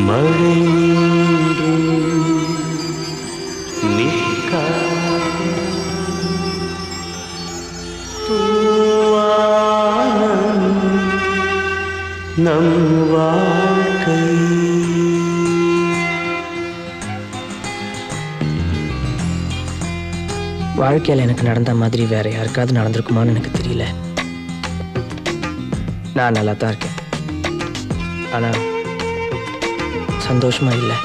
மழையென்றும் நிற்காது தூவானம் நம் வாழ்க்கை. வாழ்க்கையில் எனக்கு நடந்த மாதிரி வேற யாருக்காவது நடந்திருக்குமான்னு எனக்கு தெரியல. நான் நல்லா தான் இருக்கேன், ஆனா சந்தோஷமா இல்லை.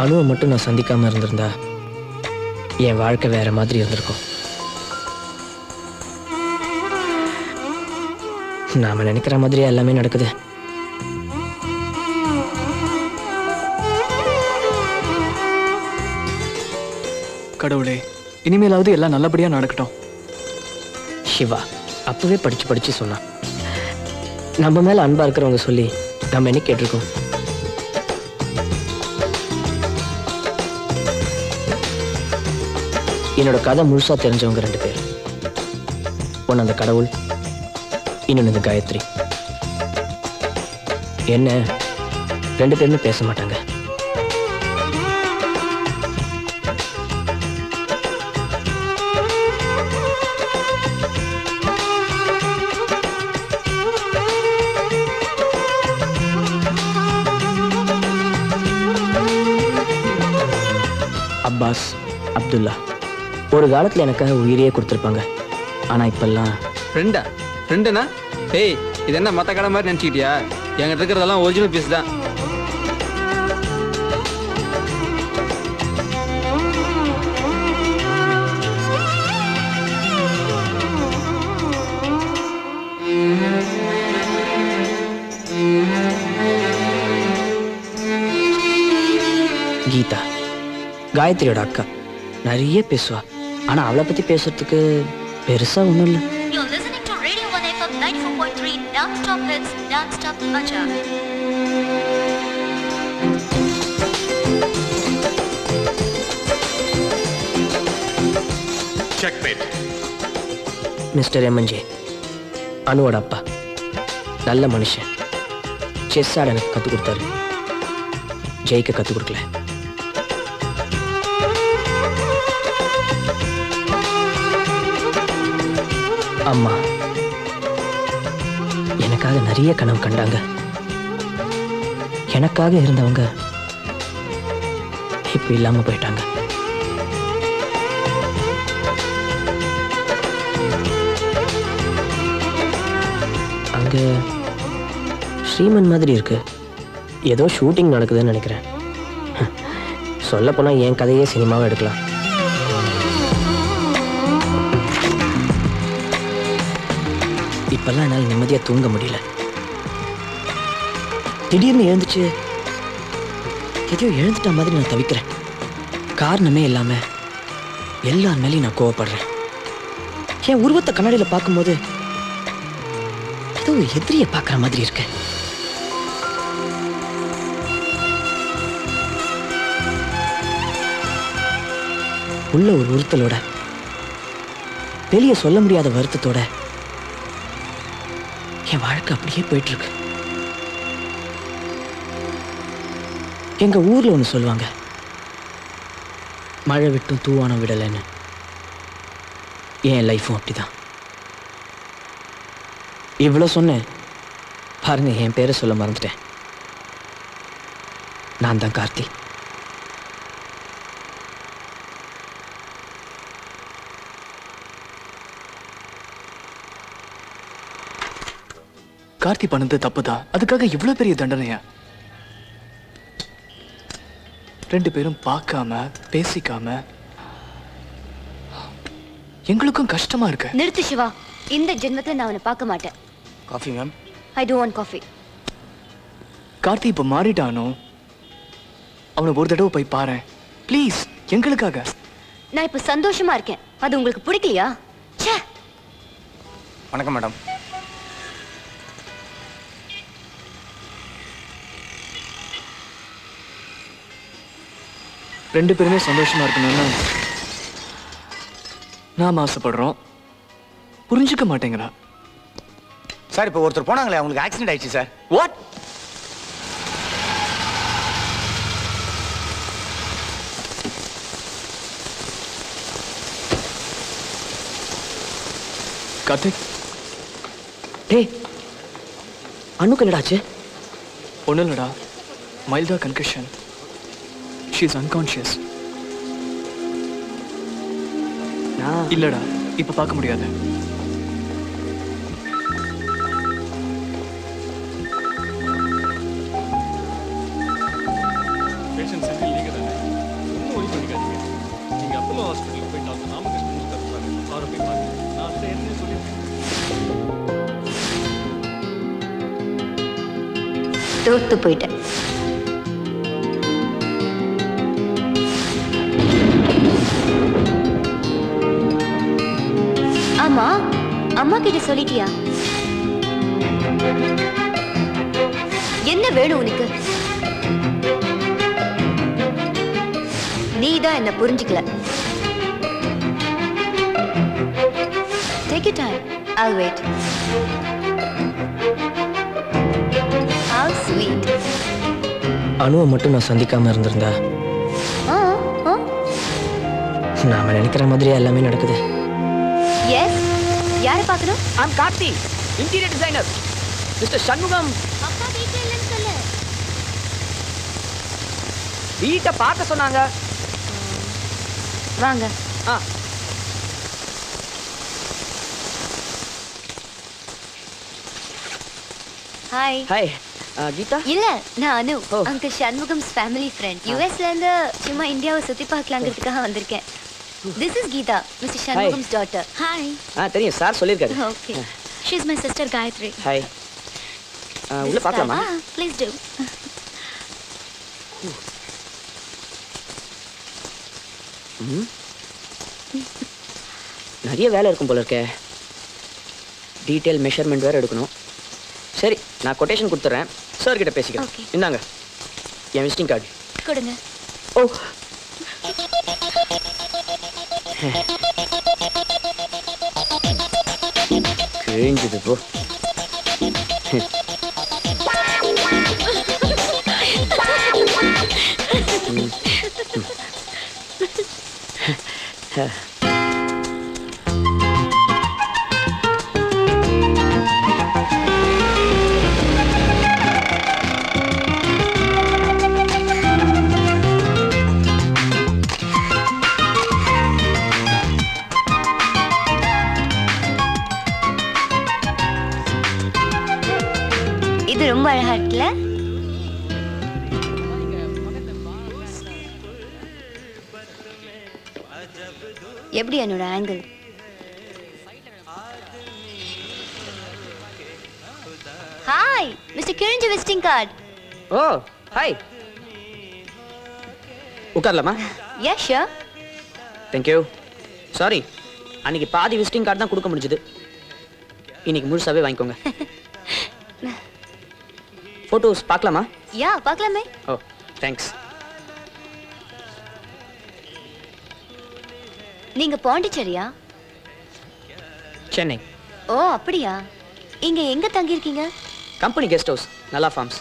அணுவை மட்டும் நான் சந்திக்காம இருந்திருந்தா என் வாழ்க்கை வேற மாதிரி இருந்திருக்கும். நாம நினைக்கிற மாதிரியே எல்லாமே நடக்குது. கடவுளே, இனிமேலாவது எல்லாம் நல்லபடியா நடக்கட்டும். சிவா அப்பவே படிச்சு படிச்சு சொன்னான், நம்ம மேல அன்பா இருக்கிறவங்க சொல்லி நம்ம என்ன கேட்டிருக்கோம். என்னோட கதை முழுசா தெரிஞ்சவங்க 2 பேர். ஒன்னு அந்த கடவுள், இன்னொன்னு இந்த காயத்ரி. என்ன 2 பேருமே பேச மாட்டாங்க. அப்பாஸ், அப்துல்லா ஒரு காலத்துல எனக்காக உயிரையே கொடுத்துருப்பாங்க. ஆனா இப்பெல்லாம் ஃப்ரெண்டுனா ஏய், இது என்ன மற்ற கடை மாதிரி நினச்சிக்கிட்டியா? என்கிட்ட இருக்கிறதெல்லாம் ஒரிஜினல் பீஸ் தான். கீதா காயத்ரியோட அக்கா, நிறைய பேசுவா. ஆனா அவளை பத்தி பேசுறதுக்கு பெருசா ஒண்ணும் இல்லை. You're listening to Radio 1 FM 94.3 non-stop hits, non-stop macha. Checkmate. Mister MNJ, அனுவோட அப்பா நல்ல மனுஷன். செஸ் ஆட எனக்கு கற்றுக் கொடுத்தாரு, ஜெயிக்க கற்றுக் கொடுக்கல. அம்மா எனக்காக நிறைய கனவு கண்டாங்க. எனக்காக இருந்தவங்க இப்ப இல்லாம போயிட்டாங்க. அங்க ஸ்ரீமன் மாதிரி இருக்கு, ஏதோ ஷூட்டிங் நடக்குதுன்னு நினைக்கிறேன். சொல்ல போனா என் கதையே சினிமாவை எடுக்கலாம். இப்பெல்லாம் என்னால் நிம்மதியா தூங்க முடியல. திடீர்னு எழுந்துச்சு எதையோ எழுந்துட்ட மாதிரி நான் தவிக்கிறேன். காரணமே இல்லாம எல்லார் மேலேயும் நான் கோவப்படுறேன். என் உருவத்தை கண்ணாடியில பார்க்கும்போது ஏதோ ஒரு எதிரியை பார்க்குற மாதிரி இருக்கு. உள்ள ஒரு உறுத்தலோட, வெளியே சொல்ல முடியாத வருத்தத்தோட என் வாழ்க்கை அப்படியே போயிட்டு இருக்கு. எங்க ஊர்ல ஒண்ணு சொல்லுவாங்க, மழை விட்டும் தூவானம் விடலைன்னு. என் லைஃபும் அப்படிதான். இவ்வளவு சொன்னேன் பாருங்க, என் பேரை சொல்ல மறந்துட்டேன். நான் தான் கார்த்தி. கார்த்தி பண்ணது தப்புதான், அதுக்காக இவ்வளவு பெரிய தண்டனையா? 2 பேரும் பார்க்காம பேசிக்காம எங்களுக்கும் கஷ்டமா இருக்கு. நிறுத்து சிவா, இந்த ஜென்மத்துல நான் அவனை பார்க்க மாட்டேன். Coffee ma'am. I don't want coffee. Karthi இப்ப மாறிட்டானோ, அவனை ஒரு தடவை போய் பாரு ப்ளீஸ், எங்களுக்காக. நான் இப்ப சந்தோஷமா இருக்கேன், அது உங்களுக்கு பிடிக்கலையா? ச்சே. வணக்கம் மேடம். ரெண்டு பேருமே சந்தோஷமா இருக்கணும்னு நாம ஆசைப்படுறோம். புரிஞ்சுக்க மாட்டேங்கிறா. சார் இப்போ ஒருத்தர் போனாங்களே அவங்களுக்கு ஆக்சிடென்ட் ஆயிடுச்சு சார். வாட்? கார்த்திக், டேய் அண்ணுக்கு என்னடாச்சு? ஒன்றும் இல்லடா, மைல்டா கன்கஷன். She is unconscious. நான் இல்லடா, இப்ப பார்க்க முடியாது. பேஷண்ட் சென்றில் நீங்கள் தானே, ஒன்றும் ஒரி பண்ணிக்காதீங்க. நீங்கள் அப்போலோ ஹாஸ்பிட்டலுக்கு போய் டாக்டர் ராமகிருஷ்ணன் தருவார், அவரை போய் பாருங்க. நான் அதை ஏற்கனவே சொல்லியிருக்கேன். தோத்து போயிட்டேன். ஆமா, அம்மா கிட்ட சொல்லிட்டியா? என்ன வேணும் உனக்கு? நீதான் என்ன புரிஞ்சுக்கல. Take your time. I'll wait. How sweet. அணுவை மட்டும் நான் சந்திக்காம இருந்திருந்தா ஆ ஆ நாம நினைக்கிற மாதிரியே எல்லாமே நடக்குது. எஸ். யாரை பார்க்கணும்? I'm Karthi, interior designer. Mister Shanmugam அப்பா வீட்டில் இல்லைன்னு சொல்லு. வீட்டை பார்க்க சொன்னாங்க. வாங்க. ஆ ஹாய். ஹாய் கீதா. இல்ல, நான் Anu. Oh. Uncle Shanmugam's family friend. யூஎஸ்ல இருந்து சும்மா இந்தியாவை சுத்தி பார்க்கலாங்கிறதுக்காக வந்திருக்கேன். This is Geetha, mister Shanmugam's daughter. Hi. தெரியும் சார் சொல்லியிருக்காரு. Okay. She is my sister Gayathri. Hi. உள்ள பார்க்கலாமா? Please do. நிறைய வேலை இருக்கும் போல இருக்கே. டீட்டெயில் மெஷர்மெண்ட் வேறு எடுக்கணும். சரி, நான் கொட்டேஷன் கொடுத்துட்றேன். சார் கிட்ட பேசிக்கிறேன். Okay. இந்தாங்க என் விசிட்டிங் கார்டு. கொடுங்க. ஓ கிழிஞ்சது போ. இது ரொம்ப அழகா இருக்குல்ல? எப்படி என்னோட ஆங்கிள்? ஹாய் மிஸ்டர் கிழிஞ்ச விசிட்டிங் கார்டு. Oh hi. உட்காரலாமா? Yeah sure. தேங்க்யூ. சாரி, அன்னைக்கு பாதி விசிட்டிங் கார்டு தான் கொடுக்க முடிஞ்சது. இன்னைக்கு முழுசாவே வாங்கிக்கோங்க. ஃபோட்டோஸ் பார்க்கலாமா? யா பார்க்கலாமே. ஓ தேங்க்ஸ். நீங்க பாண்டிச்சேரியா? சென்னை. ஓ அப்படியா? இங்க எங்க தங்கி இருக்கீங்க? கம்பெனி கெஸ்ட் ஹவுஸ், நல்லா ஃபார்ம்ஸ்.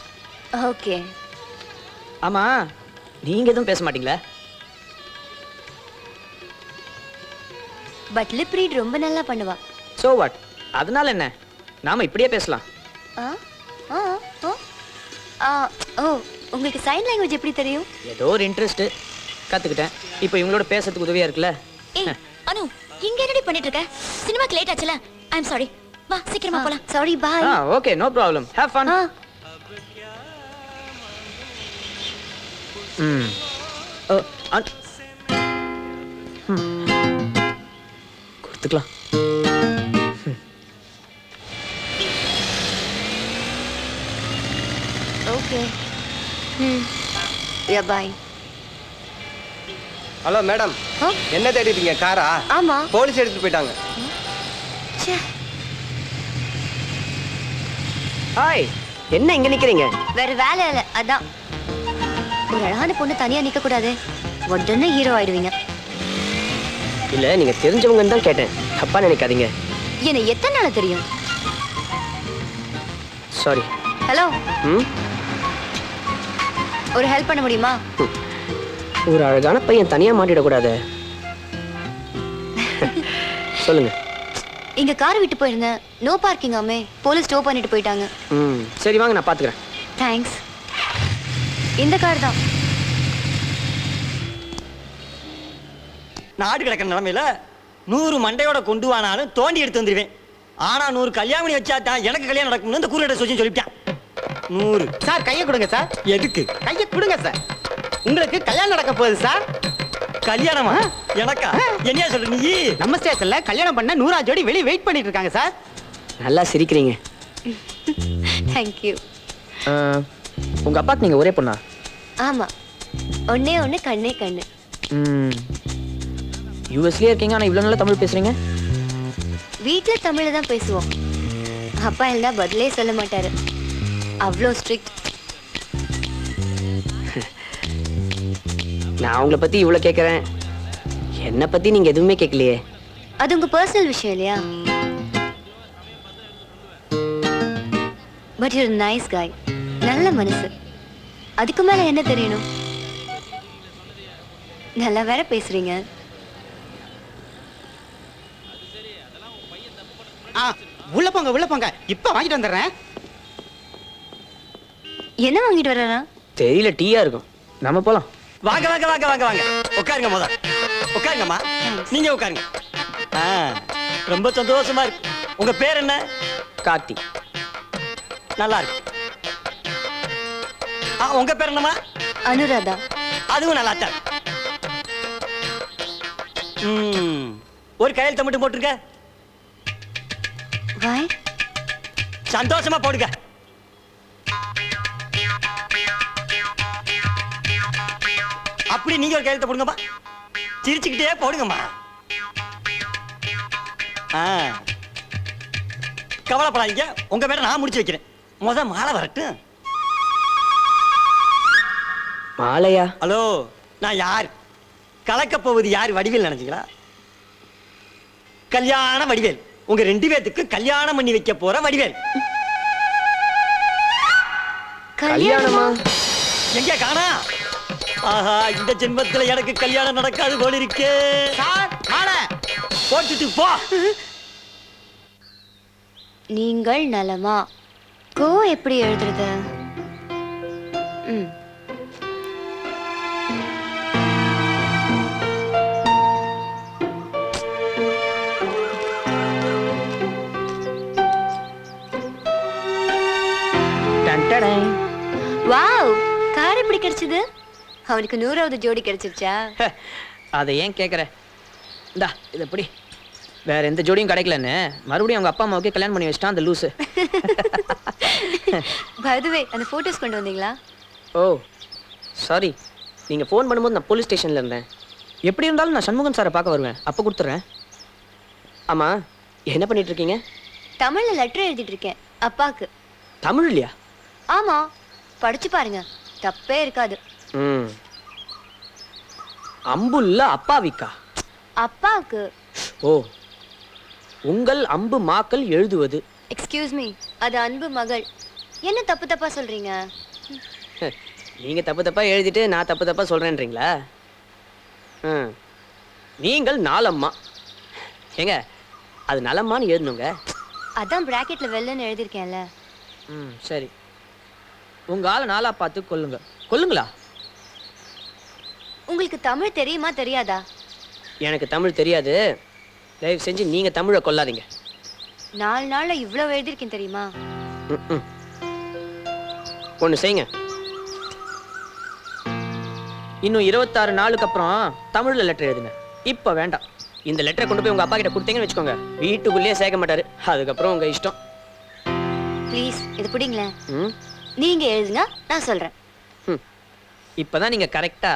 ஓகே. ஆமா, நீங்க எதுவும் பேச மாட்டீங்களா? பட் லிப் ரீட் ரொம்ப நல்லா பண்ணுவா. சோ வாட், அதனால என்ன, நாம இப்படியே பேசலாம். ஆ ஆ ஆ ஆ ஓ உங்களுக்கு சைன் லாங்குவேஜ் எப்படி தெரியும்? ஏதோ ஒரு இன்ட்ரெஸ்ட் கத்துக்கிட்டேன். இப்போ இவங்களோட பேசுறதுக்கு உதவியா இருக்குல்ல. ஏய் அனு, இங்க என்னடி பண்ணிட்டு இருக்க? சினிமாக்கு லேட் ஆச்சுல. I am sorry. வா சீக்கிரமா போலாம். Sorry bye. Okay, no problem. Have fun. கொடுத்துக்கலாம். Okay. Yeah bye. Hello madam, ஆ? என்ன தேடிட்டீங்க? காரா? ஆமா. போலீஸ் எடுத்துட்டு போயிட்டாங்க. ஹாய், என்ன இங்க நிக்கிறீங்க? வேற வேலை இல்ல, அதான். ஒரு அழகான பொண்ணு தனியா நிக்க கூடாது, உடனே ஹீரோ ஆயிடுவீங்க. இல்ல, நீங்க தெரிஞ்சவங்கன்னு தான் கேட்டேன், தப்பா நினைக்காதீங்க. என்ன எத்தனை நாள் தெரியும்? சாரி. ஹலோ, ம், ஒரு ஹெல்ப் பண்ண முடியுமா? ஒரு அழகான பையன் தனியா மாட்டிடக்கூடாது. சொல்லுங்க. இங்க கார் விட்டு போயிருந்தேன், நோ பார்க்கிங் ஆமே, போலீஸ் ஸ்டோ பண்ணிட்டு போயிட்டாங்க. ம், சரி வாங்க, நான் பாத்துக்கிறேன். தேங்க்ஸ். இந்த கார் தான். நாடு கிடக்கிற நிலைமையில 100 மண்டையோட கொண்டு வானாலும் தோண்டி எடுத்து வந்துடுவேன். ஆனா 100 கல்யாணம் வச்சா தான் எனக்கு கல்யாணம் நடக்கும்னு இந்த கூறுகிட்ட சொல்லி சொல்லிவிட்டான். 100 சார் கையை கொடுங்க சார். எதுக்கு? கையை கொடுங்க சார். உங்களுக்கு கல்யாணம் நடக்க போகுது சார். கல்யாணமா? எனக்கா? என்னையா சொல்ற நீ? நம்ம ஸ்டேஷன்ல கல்யாணம் பண்ண 100 ஜோடி வெளியே வெயிட் பண்ணிட்டு இருக்காங்க சார். நல்லா சிரிக்கிறீங்க. தேங்க்யூ. உங்க அப்பாக்கு நீங்க ஒரே பொண்ணா? ஆமா, ஒண்ணே ஒண்ணு, கண்ணே கண்ணு. யூஎஸ்லயே இருக்கீங்க, ஆனா இவ்வளவு நல்லா தமிழ் பேசுறீங்க. வீட்டுல தமிழ்ல தான் பேசுவோம். அப்பா இருந்தா பதிலே சொல்ல மாட்டாரு, அவ்வளோ ஸ்ட்ரிக்ட். நான் உங்களை பத்தி இவ்வளவு கேட்கறேன், என்ன பத்தி நீங்க எதுவுமே கேட்கலையே. அது உங்க பர்சனல் விஷயம் இல்லையா? பட் யூ நைஸ் காய், நல்ல மனசு. அதுக்கு மேல என்ன தெரியணும்? நல்லா வேற பேசுறீங்க. உள்ள போங்க உள்ள போங்க, இப்ப வாங்கிட்டு வந்துடுறேன். என்ன வாங்கிட்டு வர்றாரா? தெரியல, டீயா இருக்கும். நம்ம போலாம். வாங்க வாங்க வாங்க வாங்க வாங்க, உட்காருங்க. முதல் உட்காருங்கம்மா, நீங்க உட்காருங்க. ரொம்ப சந்தோஷமா இருக்கு. உங்க பேர் என்ன? கார்த்தி. நல்லா இருக்கு. உங்க பேர் என்னம்மா? அனுராதா. அதுவும் நல்லா தான். ஒரு கையெழுத்த மட்டும் போட்டுருக்க. வாய் சந்தோஷமா போடுங்க. அப்படி நீங்க ஒரு கையெழுத்த போடுங்கம்மா. சிரிச்சுக்கிட்டே போடுங்கம்மா. கவலைப்படாதீங்க, உங்க பேரை நான் முடிச்சு வைக்கிறேன். மாலை வரட்டும். மாலையா? ஹலோ, நான் யார்? கலக்க போவது யார்? வடிவேல் நினைச்சீங்களா? கல்யாண வடிவேல். உங்க 2 பேத்துக்கு கல்யாணம் பண்ணி வைக்க போற வடிவேல். கல்யாணமா? எங்க காணா? ஆஹா, இந்த ஜென்மத்துல எனக்கு கல்யாணம் நடக்காது போல இருக்கே. சார் மாலை போட்டுட்டு போ. நீங்கள் நலமா? கோ எப்படி எழுதுறது? வாவ், கார் எப்படி கிடைச்சது? அவனுக்கு 100வது ஜோடி கிடைச்சிருச்சா? அதை ஏன் கேட்குற? இந்தா இது எப்படி? வேற எந்த ஜோடியும் கிடைக்கலன்னு மறுபடியும் அவங்க அப்பா அம்மாவுக்கு கல்யாணம் பண்ணி வச்சிட்டான் அந்த லூசு. பை தி வே, அந்த போட்டோஸ் கொண்டு வந்தீங்களா? ஓ சாரி, நீங்கள் ஃபோன் பண்ணும்போது நான் போலீஸ் ஸ்டேஷனில் இருந்தேன். எப்படி இருந்தாலும் நான் சண்முகம் சாரை பார்க்க வருவேன், அப்போ கொடுத்துட்றேன். ஆமாம், என்ன பண்ணிட்டு இருக்கீங்க? தமிழ்ல லெட்டர் எழுதிட்டு இருக்கேன் அப்பாக்கு. தமிழ் இல்லையா? ஆமா, படிச்சு பாருங்க, தப்பே இருக்காது. அம்புல்ல அப்பாவிக்கா? அப்பாவுக்கு. ஓ, உங்கள் அம்பு மாக்கள் எழுதுவது. எக்ஸ்கியூஸ் மீ, அது அன்பு மகள். என்ன தப்பு தப்பா சொல்றீங்க? நீங்கள் தப்பு தப்பா எழுதிட்டு நான் தப்பு தப்பா சொல்கிறேன்றீங்களா? நீங்கள் நாலம்மா. ஏங்க, அது நலம்மான்னு எழுதணுங்க. அதான் பிராக்கெட்ல வெள்ளன்னு எழுதியிருக்கேன்ல. சரி, உங்க ஆளை நாளா பார்த்து கொல்லுங்க. கொல்லுங்களா? உங்களுக்கு தமிழ் தெரியுமா தெரியாதா? எனக்கு தமிழ் தெரியாது, தயவு செஞ்சு நீங்க தமிழை கொல்லாதீங்க. 4 நாள்ல இவ்வளவு எழுதியிருக்கேன் தெரியுமா? ஒன்று செய்யுங்க, இன்னும் 26 நாளுக்கு அப்புறம் தமிழ்ல லெட்டர் எழுதுங்க. இப்போ வேண்டாம், இந்த லெட்டரை கொண்டு போய் உங்க அப்பா கிட்ட கொடுத்தீங்கன்னு வச்சுக்கோங்க, வீட்டுக்குள்ளேயே சேர்க்க மாட்டாரு. அதுக்கப்புறம் உங்க இஷ்டம். ப்ளீஸ் இது பிடிங்களேன். நீங்க எழுதுங்க, நான் சொல்றேன். இப்பதான் நீங்க கரெக்டா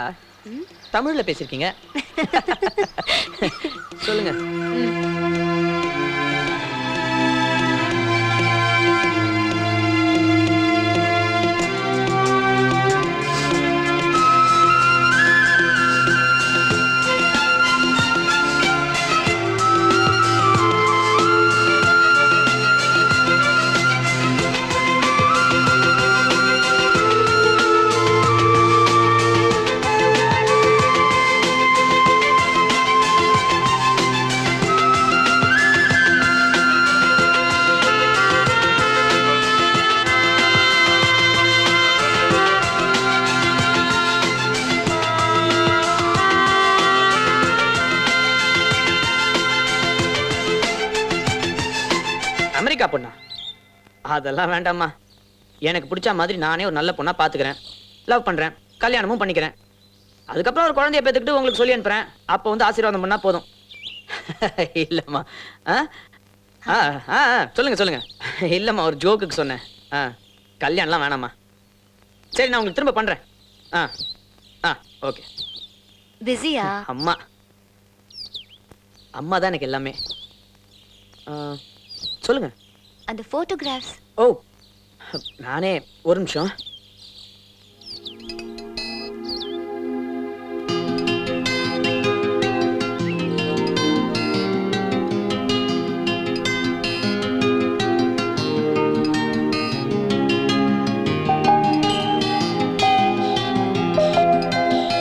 தமிழ்ல பேசிருக்கீங்க. சொல்லுங்க. அமெரிக்கா பொண்ணா? அதெல்லாம் வேண்டாம்மா. எனக்கு பிடிச்ச மாதிரி நானே ஒரு நல்ல பொண்ணா பாத்துக்கிறேன், லவ் பண்றேன், கல்யாணமும் பண்ணிக்கிறேன். அதுக்கப்புறம் ஒரு குழந்தைய பெற்றுக்கிட்டு உங்களுக்கு சொல்லி அனுப்புறேன். அப்போ வந்து ஆசீர்வாதம் பண்ணா போதும். இல்லம்மா. சொல்லுங்க சொல்லுங்க. இல்லம்மா, ஒரு ஜோக்குக்கு சொன்னேன். கல்யாணம்லாம் வேணாம்மா. சரி, நான் உங்களுக்கு திரும்ப பண்றேன். ஓகே. பிஸியா? அம்மா அம்மா தான் எனக்கு எல்லாமே. சொல்லுங்க. அந்த போட்டோகிராஃப்ஸ். ஓ, நானே ஒரு நிமிஷம்.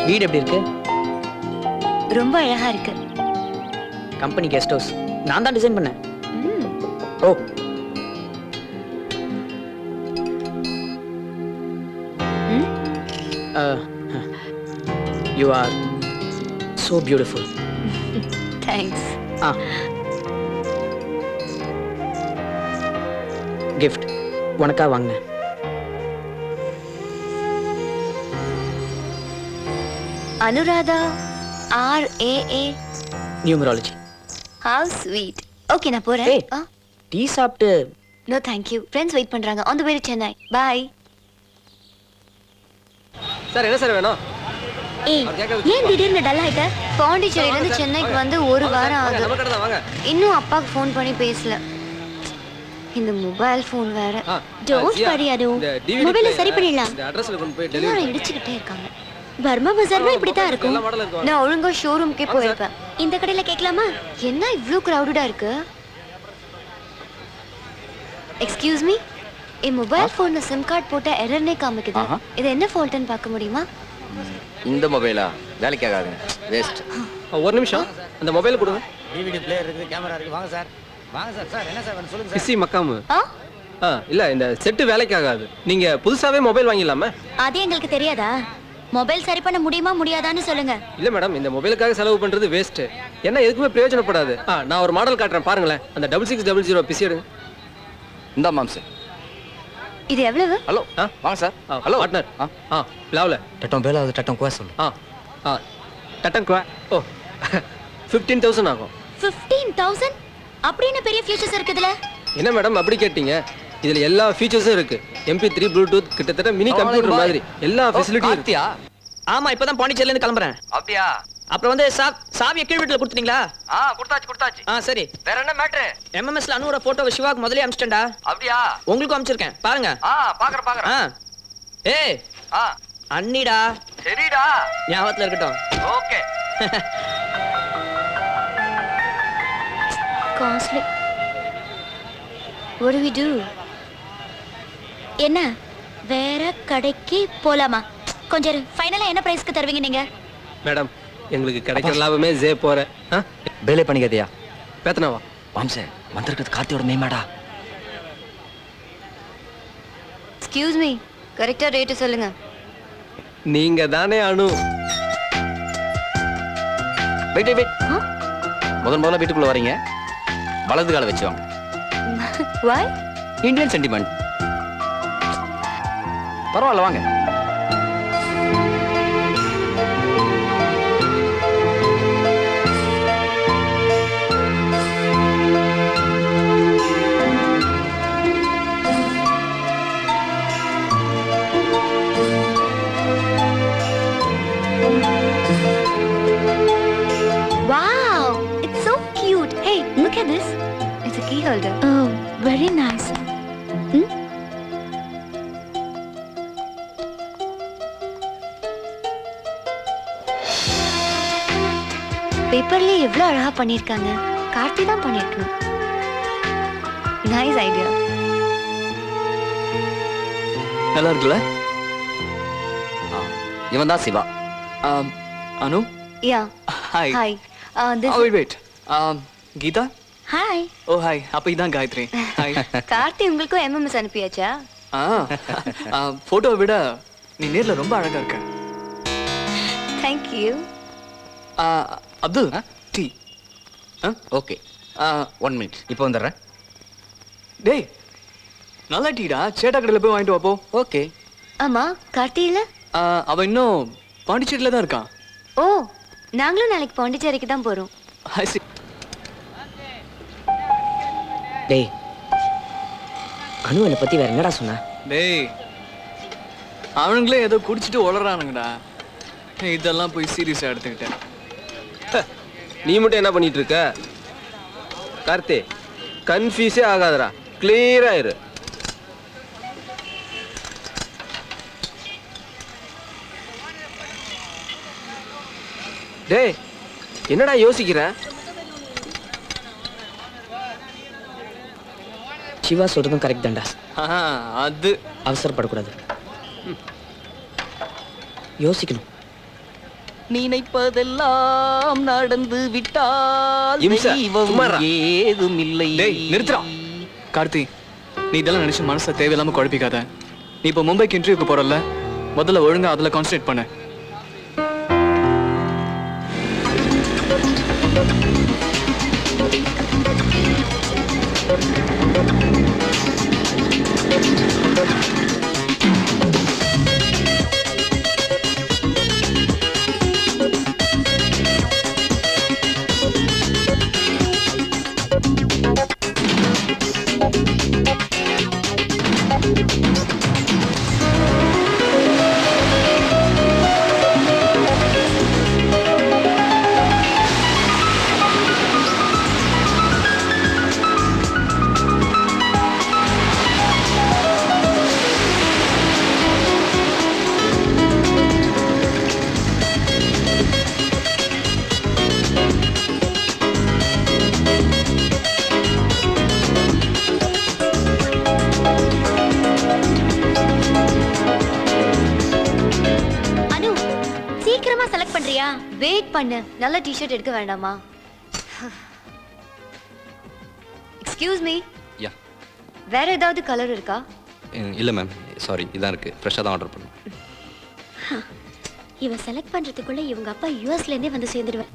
வீடு எப்படி இருக்கு? ரொம்ப அழகா இருக்கு. கம்பெனி கெஸ்ட் ஹவுஸ் நான் தான் டிசைன் பண்ணேன். ம். Oh, you are so beautiful. Thanks. Gift உனக்கா வாங்கினேன். Anuradha RAA. Numerology. How sweet. Okay, நான் போறேன். ஏய், டீ சாப்பிட்டு. No thank you. Friends wait பண்றாங்க. On the way to Chennai. Bye. Sir என்ன சார் வேணும்? ஏய், ஏன் திடீர்னு டல் ஆயிட்ட? பாண்டிச்சேரியில இருந்து சென்னைக்கு வந்து ஒரு வாரம் ஆகுது. நம்ம கடை தான், வாங்க. இன்னும் அப்பாக்கு ஃபோன் பண்ணி பேசல. இந்த மொபைல் ஃபோன் வேற. டோன்ட் வரி அது. மொபைலை சரி பண்ணிடலாம். இந்த அட்ரஸ்ல கொண்டு போய் எல்லாரும் டெலிவரி இடிச்சுக்கிட்டே இருக்காங்க. பர்மா பஜார்னா இப்படி தான் இருக்கும். நான் ஒழுங்கா ஷோரூம்க்கே போயிருப்பேன். இந்த கடையில கேட்கலாமா? என்ன இவ்ளோ கிரவுடடா இருக்கு? எக்ஸ்கியூஸ் மீ, என் மொபைல் ஃபோன்ல சிம் கார்டு போட்ட எரர்னே காமிக்குது. இது என்ன ஃபால்ட்னு பார்க்க முடியுமா? இந்த மொபைலா வேலைக்கு ஆகாதுங்க, வேஸ்ட். ஒரு நிமிஷம், அந்த மொபைல் கொடுங்க. டிவிடி பிளேயர் இருக்குது, கேமரா இருக்குது. வாங்க சார், வாங்க சார். சார் என்ன சார் வேணும் சொல்லுங்க சார். பிசி மக்காமு. ஆ, இல்ல, இந்த செட்டு வேலைக்கு ஆகாது. நீங்க புதுசாவே மொபைல் வாங்கிடலாமா? அது எங்களுக்கு தெரியாதா? மொபைல் சரி பண்ண முடியுமா முடியாதான்னு சொல்லுங்க. இல்ல மேடம், இந்த மொபைலுக்காக செலவு பண்றது வேஸ்ட். என்ன எதுக்குமே பிரயோஜனப்படாது. நான் ஒரு மாடல் காட்டுறேன் பாருங்களேன். அந்த 6600 பிசி எடுங்க. இந்த மாம்ஸ். இது எவ்வளவு? ஹலோ, வாங்க சார். Hello partner. பிளாவ்ல டட்டம் பேலாவது டட்டம் குவா சொல்லு. டட்டன் குவா. ஓ, 15,000 ஆகும். 15,000? அப்படி என்ன பெரிய ஃபீச்சர்ஸ் இருக்குதுல? என்ன மேடம் அப்படி கேட்டீங்க? இதுல எல்லா ஃபீச்சர்ஸும் இருக்கு. MP3 ப்ளூடூத், கிட்டத்தட்ட மினி கம்ப்யூட்டர் மாதிரி எல்லா ஃபெசிலிட்டியும் இருக்கு. ஆமா, இப்பதான் பாண்டிச்சேரில இருந்து கிளம்புறேன். அப்படியா? அப்புறம் வந்து சாவியை கீழ் வீட்டுல கொடுத்துட்டீங்களா? கொடுத்தாச்சு. சரி. வேற என்ன மேட்டர்? MMSல அனுர போட்டோ சிவாக்கு முதல்ல அனுப்பிச்சிட்டேன்டா. அப்படியா? உங்களுக்கும் அனுப்பிச்சிருக்கேன், பாருங்க. பாக்குறேன். ஏய், அண்ணிடா. சரிடா, ஞாபகத்துல இருக்கட்டும். Okay. Costly. What do we do? என்ன வேற கடைக்கு போலாமா? கொஞ்சம் ஃபைனலா என்ன பிரைஸ்க்கு தருவீங்க நீங்க? மேடம், எங்களுக்கு கிடைக்கிற லாபமே ஜே போற. ಬೇಲೆ ಪಣಿಗದೆಯಾ? பேத்தனவா ಮಾಂಸೆ ಮಂತ್ರಕದ ಕಾರ್ತಿಯೋಡ ನೇಮಾಡ. எக்ஸ்கியூஸ் மீ, கரெக்டா ரேட் சொல்லுங்க. நீங்க தானே அனு? வெயிட். முதல்ல வீட்டுக்குள்ள வரீங்க, வலது கால வச்சு வாங்க. Why? Indian sentiment. பரவாயில்ல, வாங்க. Wow, it's so cute. Hey, look at this. It's a key holder. Oh, very nice. பேப்பர்ல எவ்வளவு அழகா பண்ணிருக்காங்க. கார்த்தி தான் பண்ணிருக்கணும். Nice idea. நல்லா இருக்குல்ல? இவன் தான் Siva. Anu. Yeah. Hi. Hi. Wait. Geetha. Hi. Oh hi. அப்ப இதான் காயத்ரி. ஹாய். கார்த்தி உங்களுக்கும் MMS அனுப்பியாச்சா? போட்டோவை விட நீ நேர்ல ரொம்ப அழகா இருக்க. Thank you. Abdul, tea. Okay, 1 minute, இப்போ வந்துடுறேன். டேய் நல்லா டீடா சேட்டா கடையில் போய் வாங்கிட்டு வாப்போ. ஓகே. ஆமா கார்த்தி இல்ல? அவன் இன்னும் பாண்டிச்சேரியில் தான் இருக்கான். ஓ நாங்களும் நாளைக்கு பாண்டிச்சேரிக்கு தான் போறோம். I see. டேய் அனு என்னை பத்தி வேற என்னடா சொன்ன? டேய் அவனுங்களே ஏதோ குடிச்சிட்டு உளறானுங்கடா. இதெல்லாம் போய் சீரியஸாக எடுத்துக்கிட்டேன். நீ மட்டும் என்ன பண்ணிட்டு இருக்க? கார்த்தி கன்ஃபியூஸே ஆகாதடா, கிளியரா இரு. டேய் என்னடா யோசிக்கிற? சிவா சொல்றதும் கரெக்ட் தான்டா. அது அவசரப்படக்கூடாது, யோசிக்கணும். நினைப்பதெல்லாம் நடந்து விட்டால் இம்சா, தெய்வம் சும்மாரா. ஏதும் இல்லை. டேய் நிறுத்துறா. கார்த்தி நீ இதெல்லாம் நினைச்சு மனசை தேவையில்லாம குழப்பிக்காத. நீ இப்போ மும்பைக்கு இன்டர்வியூக்கு போறல, முதல்ல ஒழுங்கா அதுல கான்சன்ட்ரேட் பண்ணு. வெயிட் பண்ணு, நல்ல டி-ஷர்ட் எடுக்க வேண்டாமா? எக்ஸ்கியூஸ் மீ, யா வேற ஏதாவது கலர் இருக்கா? இல்லை மேம், சாரி, இதான் இருக்கு. ஃப்ரெஷ்ஷாக தான் ஆர்டர் பண்ணுவேன். இவன் செலக்ட் பண்றதுக்குள்ள இவங்க அப்பா யுஎஸ்ல இருந்தே வந்து சேர்ந்துடுவேன்.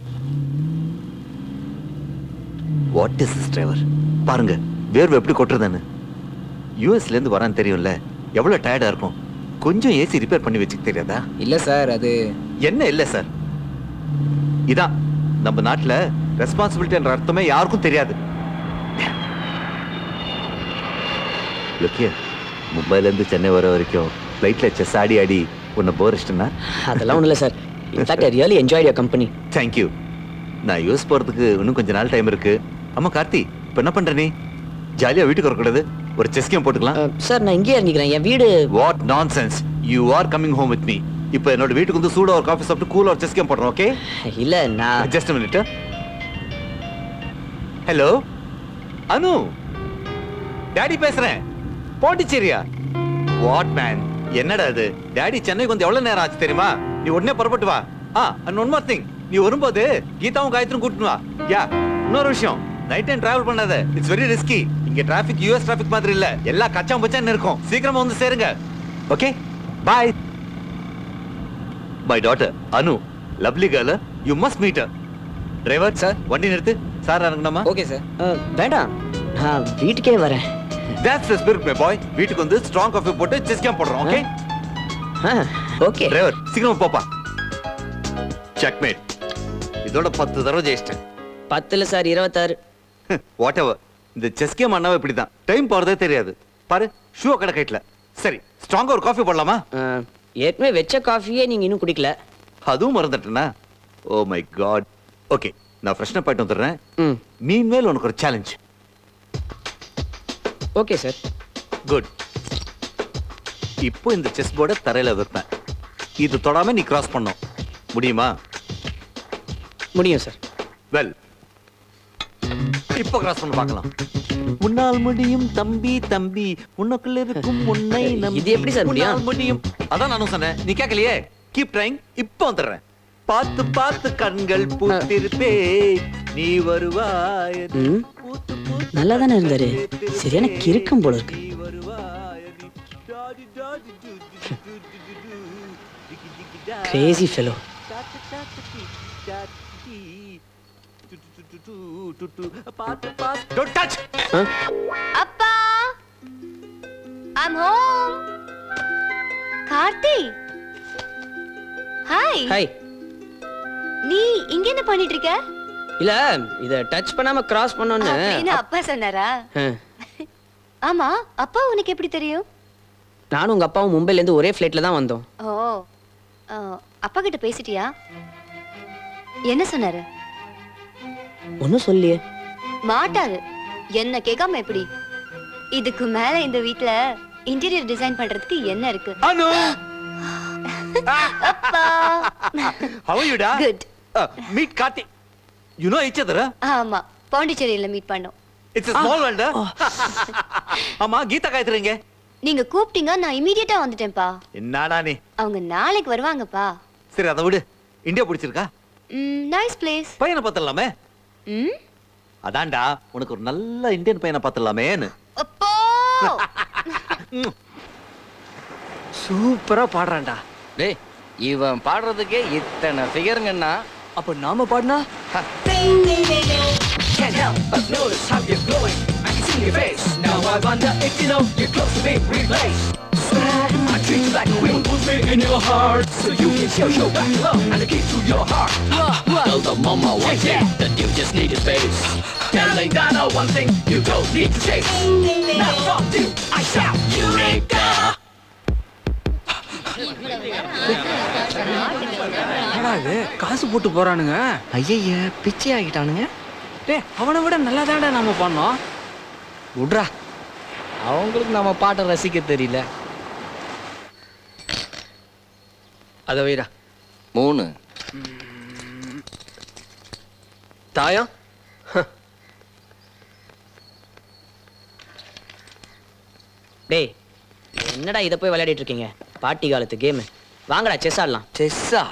What is this driver? பாருங்க வேர்வை எப்படி கொட்டுறதுன்னு. யூஎஸ்ல இருந்து வரான்னு தெரியும்ல, எவ்வளவு டயர்டா இருக்கும். கொஞ்சம் ஏசி ரிப்பேர் பண்ணி வச்சுக்க தெரியாதா? இல்ல சார், அது என்ன இல்ல சார்? இதான் நம்ம நாட்டுல ரெஸ்பான்சிபிலிட்டி என்ற அர்த்தமே யாருக்கும் தெரியாது. மும்பைல இருந்து சென்னை வர வரைக்கும் ஃப்ளைட்ல செஸ் ஆடி ஆடி உன்னை போர் அடிச்சிட்டேன்னா? அதெல்லாம் ஒண்ணும் இல்ல sir. In fact I really enjoyed your company. Thank you. நான் யூஎஸ் போறதுக்கு இன்னும் கொஞ்ச நாள் டைம் இருக்கு. ஆமா கார்த்தி, இப்போ என்ன பண்ற நீ? ஜாலியா வீட்டுக்கு வரக்கூடாது, ஒரு செஸ் கேம் போட்டுக்கலாம். சார் நான் இங்கேயே இறங்கிக்கிறேன், என் வீடு. What nonsense, you are coming home with me. இப்போ என்னோட வீட்டுக்கு வந்து சூடா ஒரு காஃபி சாப்பிட்டு கூலா ஒரு செஸ் கேம் போடுறோம், ஓகே? இல்ல நான் just a minute. Hello Anu, daddy பேசுறேன். பாண்டிச்சேரியா? வாட் மேன், என்னடா இது? டாடி சென்னைக்கு வந்து எவ்வளவு நேரம் ஆச்சு தெரியுமா? நீ உடனே புறப்பட்டு வா. அண்ட் ஒன் மோர் திங், நீ வரும்போது கீதாவும் காயத்ரியும் கூட்டிட்டு வா. யா, இன்னொரு விஷயம், நைட் டைம் டிராவல் பண்ணாத, இட்ஸ் வெரி ரிஸ்கி. இங்க டிராஃபிக் யூஎஸ் டிராஃபிக் மாதிரி இல்ல, எல்லா கச்சாம் பச்சான்னு இருக்கும். சீக்கிரமா வந்து சேருங்க, okay? Bye. My daughter Anu, lovely girl, you must meet her. Driver sir, வண்டி நிறுத்து. சார் இறங்கணுமா? Okay sir. வேண்டாம், நான் வீட்டுக்கே வரேன். That's the spirit, my boy. வீட்டுக்கு வந்து ஸ்ட்ராங் காஃபி போட்டு செஸ் கேம் போடுறோம், ஓகே? ஓகே. டிரைவர் சீக்கிரமா போப்பா. செக்மேட். இதோட 10 தடவை ஜெயிச்சிட்டேன். 10 இல்ல சார், 26. What ever. இந்த செஸ் கேம் அண்ணாவே இப்படிதான், டைம் போறதே தெரியாது. பாரு, ஷூ கடை கைட்ல. சரி, ஸ்ட்ராங்கா ஒரு காஃபி போடலாமா? ஏற்கனவே வெச்ச காஃபியே நீங்க இன்னும் குடிக்கல. அதுவும் மறந்துட்டேனா? Oh my god. ஓகே, நான் ஃப்ரெஷ்னா போயிட்டு வந்துடுறேன். மீன்வேல் உனக்கு ஒரு சேலஞ்ச். Okay sir. குட். இப்போ இந்த செஸ் போர்டை தரையில வைப்பேன். இது தொடாம நீ கிராஸ் பண்ணும். முடியுமா? முடியும் சார். வெல், இப்போ கிராஸ் பண்ண பார்க்கலாம். உன்னால் முடியும் தம்பி தம்பி, உனக்குள்ள இருக்கும் உன்னை நம்பி. இது எப்படி சார் முடியும்? உன்னால் முடியும். அதான் நானும் சொன்னேன், நீ கேட்கலையே. Keep trying. இப்போ வந்துடுறேன். பார்த்து பார்த்து கண்கள் பூத்திருப்பே, நீ வருவாய். நல்லா தானே இருந்தாரு, சரியான கிறுக்கம் போல இருக்கு. Crazy fellow. Don't touch. அப்பா I'm home. Karthi. Hi. Hi. நீ இங்க என்ன பண்ணிட்டு இருக்க? இல்ல இத டச் பண்ணாம கிராஸ் பண்ணோன்னு என்ன அப்பா சொன்னாரா? ஆமா, அப்பா உனக்கு எப்படி தெரியும்? நானும் உங்க அப்பாவும் மும்பைல இருந்து ஒரே ஃளைட்ல தான் வந்தோம். ஓ. அப்பா கிட்ட பேசிட்டியா? என்ன சொன்னாரு? ஒன்னும் சொல்லியே. மாட்டாரு. என்ன கேட்காம எப்படி? இதுக்கு மேல இந்த வீட்ல இன்டீரியர் டிசைன் பண்றதுக்கு என்ன இருக்கு? அனு. அப்பா. How are you da? Good. Meet Karthi. You know each other? ஆமா, பாண்டிச்சேரியில மீட் பண்ணோம். It's a small world. ஆமா, கீதா காயத்ரிங்க. நீங்க கூப்பிட்டீங்க, நான் இமிடியேட்டா வந்துட்டேன்ப்பா. என்னடா நீ? அவங்க நாளைக்கு வருவாங்கப்பா. சரி, அத விடு. இந்தியா பிடிச்சிருக்கா? Nice place. பையனை பார்த்தலாமே? அதான்டா, உனக்கு ஒரு நல்ல இந்தியன் பையனை பார்த்தலாமேன்னு. அப்பா. சூப்பரா பாடுறான்டா. டேய் இவன் பாடுறதுக்கே இத்தனை ஃபிகருங்கன்னா அப்ப நாம பாடினா Can't help but notice how you're glowing. I can see your face. Now I wonder if you know you're close to being replaced. I treat you like a queen, put me in your heart, so you can show your back love and the key to your heart. Tell the mama one thing that you just need a space. Telling Donna one thing you don't need to chase. Now from you I shout Eureka. என்னடா இது காசு போட்டு போறானுங்க? ஐயய்ய பிச்சை ஆகிட்டானுங்க. டேய் அவனை விட நல்லா தான்டா நாம பண்ணோம். விட்றா, அவங்களுக்கு நம்ம பாட்டை ரசிக்க தெரியல. அத வைடா. 3 தாயம். டேய் என்னடா இத போய் விளையாடிட்டு இருக்கீங்க? பாட்டி காலத்து கேம். வாங்கடா செஸ் ஆடலாம். செஸ்ஸா?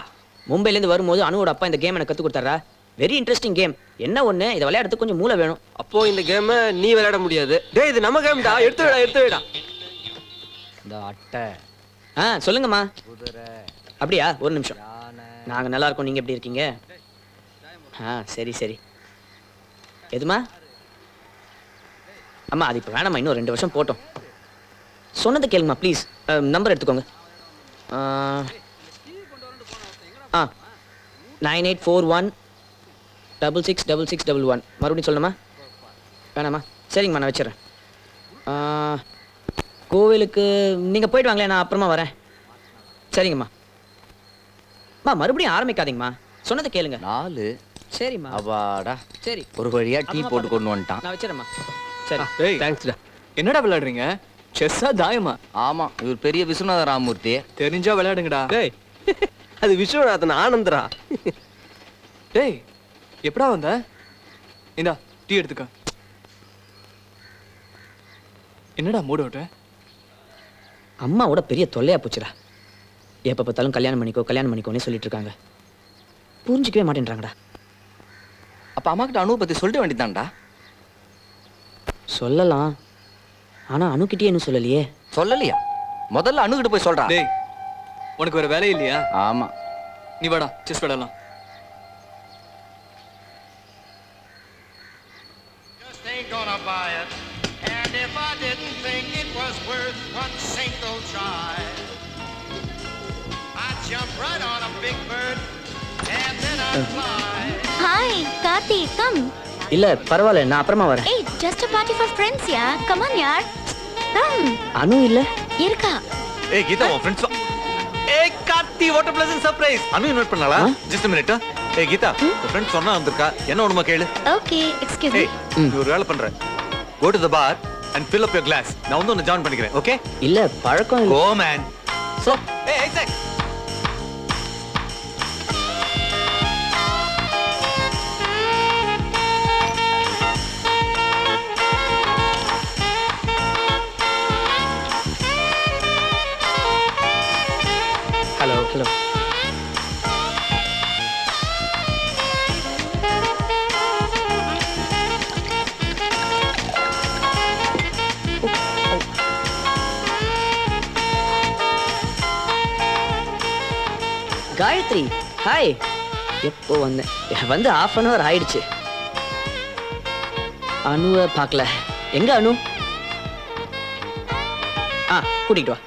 மும்பைல இருந்து வரும்போது அனுவோட அப்பா இந்த கேம் எனக்கு கத்து கொடுத்தாரா. Very interesting game. என்ன ஒண்ணு, இத விளையாடுறதுக்கு கொஞ்சம் மூளை வேணும். அப்போ இந்த கேமை நீ விளையாட முடியாது. டேய் இது நம்ம கேம்டா. எடுத்து வைடா. இந்த அட்டை. சொல்லுங்கம்மா. குதிரை. அப்படியா? ஒரு நிமிஷம். நாங்க நல்லா இருக்கோம், நீங்க எப்படி இருக்கீங்க? சரி. எதுமா? அம்மா அது இப்ப வேணாம்மா, இன்னும் 2 வருஷம் போட்டோம். சொன்னதை கேளுங்கம்மா ப்ளீஸ். நம்பர் எடுத்துக்கோங்க. 9841666611. மறுபடியும் சொல்லணுமா? வேணாம்மா? சரிங்கம்மா, நான் வச்சிடறேன். கோவிலுக்கு நீங்கள் போயிட்டு வாங்களேன், நான் அப்புறமா வரேன். சரிங்கம்மா. மறுபடியும் ஆரம்பிக்காதீங்கம்மா, சொன்னதை கேளுங்க. 4. சரிம்மா. அவாடா, சரி. ஒரு வழியா டீ போட்டு கொண்டு வந்துட்டான். நான் வச்சிடறேம்மா. சரி. டேய் தேங்க்ஸ்டா. என்னடா விளையாடுறீங்க? செஸ்ஸா தாயமா? ஆமா, இவர் பெரிய விஸ்வநாத ராமூர்த்தி. தெரிஞ்சா விளையாடுங்கடா. டேய் அது விஸ்வநாதன் ஆனந்தரா. டேய் எப்படா வந்த? இந்தா டீ எடுத்துக்க. என்னடா மூட் அவுட்? அம்மாவோட பெரிய தொல்லையா போச்சுடா. எப்போ பார்த்தாலும் கல்யாணம் பண்ணிக்கோன்னு சொல்லிட்டு இருக்காங்க. புரிஞ்சிக்கவே மாட்டேன்றாங்கடா. அப்ப அம்மா கிட்ட அனுவை பத்தி சொல்லிட்டு வேண்டியதான்டா. சொல்லலாம், ஆனா அணுக்கிட்டே இன்னும் சொல்லலையே. சொல்லலையா? முதல்ல அணுகிட்ட போய் சொல்றா. டேய் உனக்கு வேற வேலை இல்லையா? ஆமா. நீ வாடா செஸ் விளையாடலாம். Just ain't gonna buy it. And if I didn't think it was worth one single try, I'd jump right on a big bird and then I'd fly. Hi, Karthi, come. இல்ல பரவாயில்ல, நான் அப்புறமா வரேன். Hey, just a party for friends, yeah. Come on, yaar. Come. அனு இல்ல இருக்கா? ஏய் கீதா, உன் friends. ஏய் Karthi, what a pleasant surprise. Anu invite பண்ணாளா? just a minute. ஏய் கீதா, உன் ஃப்ரெண்ட் சொன்னா வந்திருக்கா. என்ன ஒண்ணுமா கேளு. Okay, excuse me. ஏய் நீ ஒரு வேலை பண்ற. go to the bar and fill up your glass. நான் வந்து உன்னை ஜாயின் பண்ணிக்கிறேன். ஓகே? இல்ல பழக்கம் இல்ல. go man. so ஏய் Isaac. ஹலோ. காயத்ரி, ஹாய். எப்போ வந்தேன்? வந்து 1/2 hour ஆயிடுச்சு. அனுவை பார்க்கல. எங்க அனு? கூட்டிகிட்டு வா.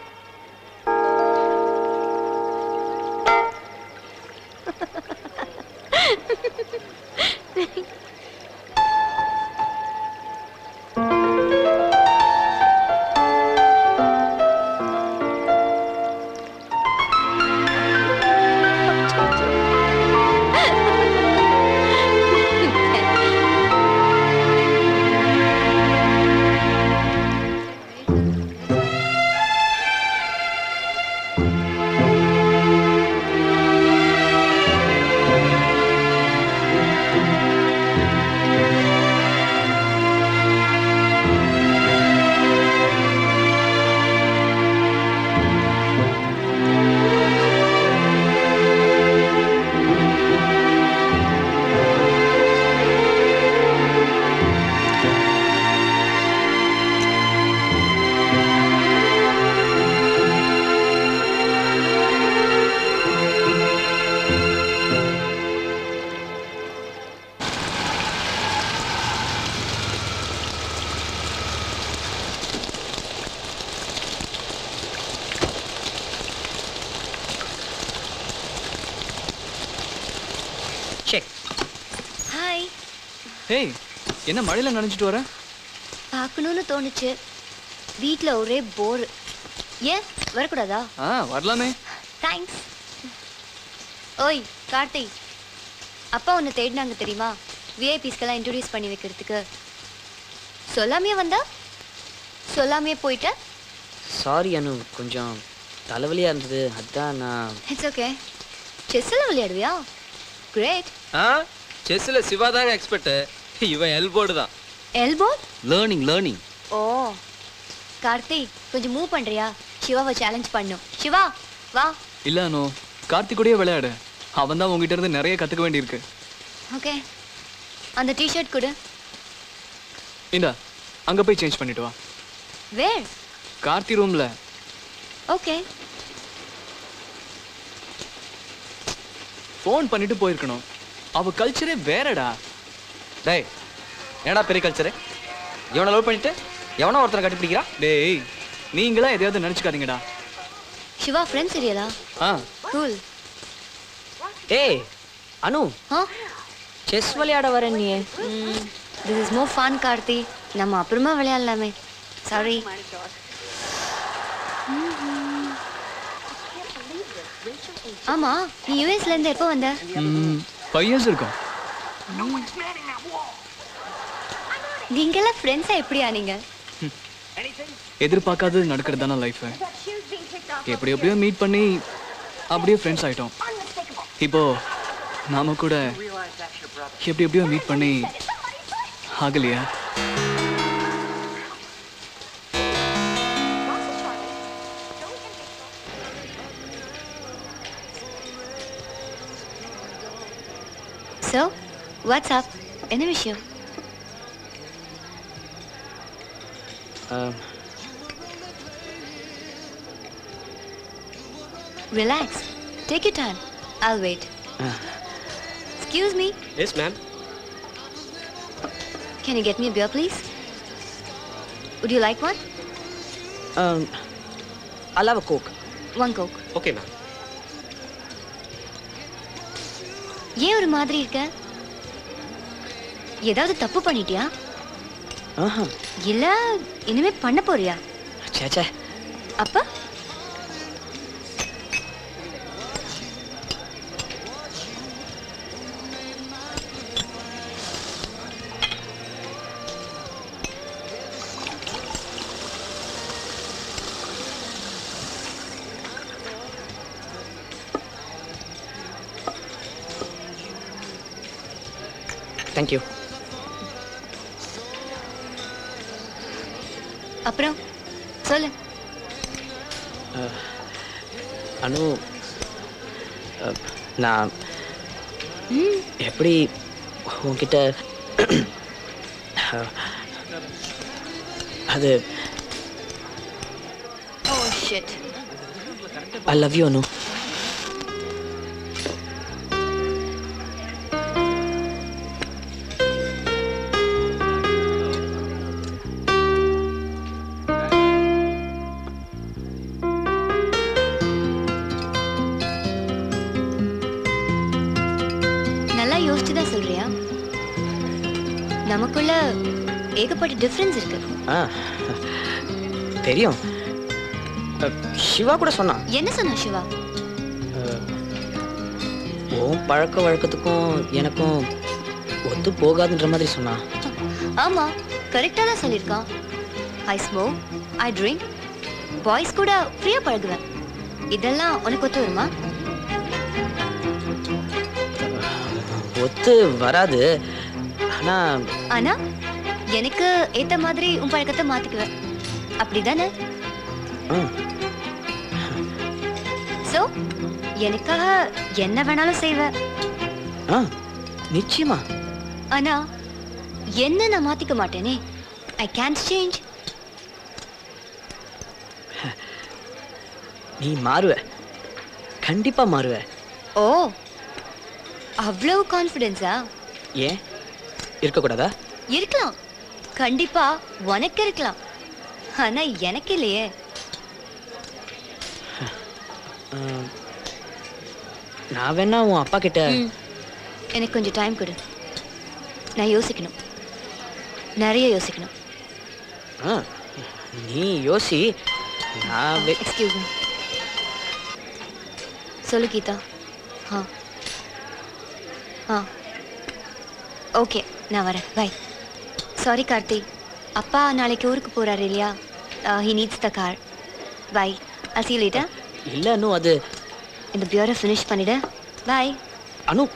ஹாய். ஹேய், என்ன மழையில நனைஞ்சிட்டு வர? பார்க்கணும்னு தோணுச்சு. வீட்டில் ஒரே போர். ஏன் வரக்கூடாதா? வரலாமே. தேங்க்ஸ். ஓய் கார்த்தி, அப்பா உன்னை தேடினாங்க தெரியுமா? விஐபிஸ்க்கெல்லாம் இன்ட்ரடியூஸ் பண்ணி வைக்கிறதுக்கு. சொல்லாமே வந்தா, சொல்லாமே போயிட்ட. சாரி அனு, கொஞ்சம் தலைவலியாக இருந்தது, அதான் நான். It's okay. செஸ்ஸில் விளையாடுவியா? கிரேட். செஸ்ஸில் சிவா தாங்க எக்ஸ்பர்ட். இவன் எல்போர்டு தான். எல்போர்ட்? லேர்னிங். ஓ கார்த்தி, கொஞ்சம் மூவ் பண்றியா? சிவாவை சேலஞ்ச் பண்ணும். சிவா வா. இல்ல அனு, கார்த்திக் கூடயே விளையாடு. அவன் தான் உங்ககிட்ட இருந்து நிறைய கத்துக்க வேண்டியிருக்கு. ஓகே, அந்த டிஷர்ட் கொடு. இந்தா, அங்க போய் சேஞ்ச் பண்ணிட்டு வா. வேர்? கார்த்தி ரூம்ல. ஓகே. ஃபோன் பண்ணிட்டு போயிருக்கணும். அவ கல்ச்சரே வேறடா. டேய், என்னடா பெரிய கல்ச்சரு? இவனை லவ் பண்ணிட்டு எவனோ ஒருத்தரை கட்டி பிடிக்கிறா? டேய், நீங்களா எதையாவது நினைச்சுக்காதீங்கடா. சிவா ஃப்ரெண்ட் சரியாலா? கூல். ஏய் அனு, செஸ் விளையாட வரேன் நீ. This is more fun Karthi. நம்ம அப்புறமா விளையாடலாமே. சாரி. ஆமா, நீ யுஎஸ்ல இருந்து எப்போ வந்த? 5 years இருக்கும். நீங்கெல்லாம் ஃப்ரெண்ட்ஸா எப்படியா நீங்க? எதிர்பார்க்காதது நடக்கிறது தானே லைஃப். எப்படியோ மீட் பண்ணி அப்படியே ஃப்ரெண்ட்ஸ் ஆயிட்டோம். இப்போ நாம கூட எப்படியோ மீட் பண்ணி ஆகலையா? So, what's up? என்ன விஷயம்? Relax. Take your time. I'll wait. Excuse me. Yes, ma'am. Can you get me a beer, please? Would you like one? I'll have a Coke. One Coke. Okay, ma'am. ஏன் ஒரு மாதிரி இருக்க? ஏதாவது தப்பு பண்ணிட்டியா? இல்ல இனிமே பண்ண போறியா? சேச்சே. அப்ப Thank you. அப்புறம் சொல்லு. அனு, நான் எப்படி உன்கிட்ட அது Oh shit. I love you, Anu. யோசிச்சுதான் சொல்றியா? நமக்குள்ள ஏகப்பட்ட டிஃபரன்ஸ் இருக்கு. தெரியும். சிவா கூட சொன்னான். என்ன சொன்னா சிவா? உன் பழக்க வழக்கத்துக்கும் எனக்கும் ஒத்து போகாதுன்ற மாதிரி சொன்னா. ஆமா, கரெக்டா தான் சொல்லியிருக்கான். ஐ ஸ்மோக், ஐ ட்ரிங்க், பாய்ஸ் கூட ஃப்ரீயா பழகுவேன். இதெல்லாம் உனக்கு ஒத்து வருமா? ஒத்து வராது. ஆனா ஆனா எனக்கு ஏத்த மாதிரி உன் பழக்கத்தை மாத்திக்குவேன். அப்படிதானே? சோ எனக்காக என்ன வேணாலும் செய்வ. நிச்சயமா. ஆனா என்ன நான் மாத்திக்க மாட்டேனே. ஐ கேன்ட் சேஞ்ச். நீ மாறுவ, கண்டிப்பா மாறுவ. ஓ, அவ்வளவு கான்ஃபிடன்ஸா? ஏன் இருக்கக்கூடாதா? இருக்கலாம், கண்டிப்பா உனக்கு இருக்கலாம். ஆனா எனக்கு இல்லையே. நான் வேணா உன் அப்பா கிட்ட. எனக்கு கொஞ்சம் டைம் கொடு. நான் யோசிக்கணும், நிறைய யோசிக்கணும். நீ யோசி. நான் எக்ஸ்கியூஸ் மீ. சொல்லு கீதா. ஓகே, நான் வரேன். பை. சாரி கார்த்தி, அப்பா நாளைக்கு ஊருக்கு போறாரு இல்லையா? He needs the car. Bye. I'll see you later. இல்ல அனு, அது இந்த பியூரை ஃபினிஷ் பண்ணிடு. பை அனு.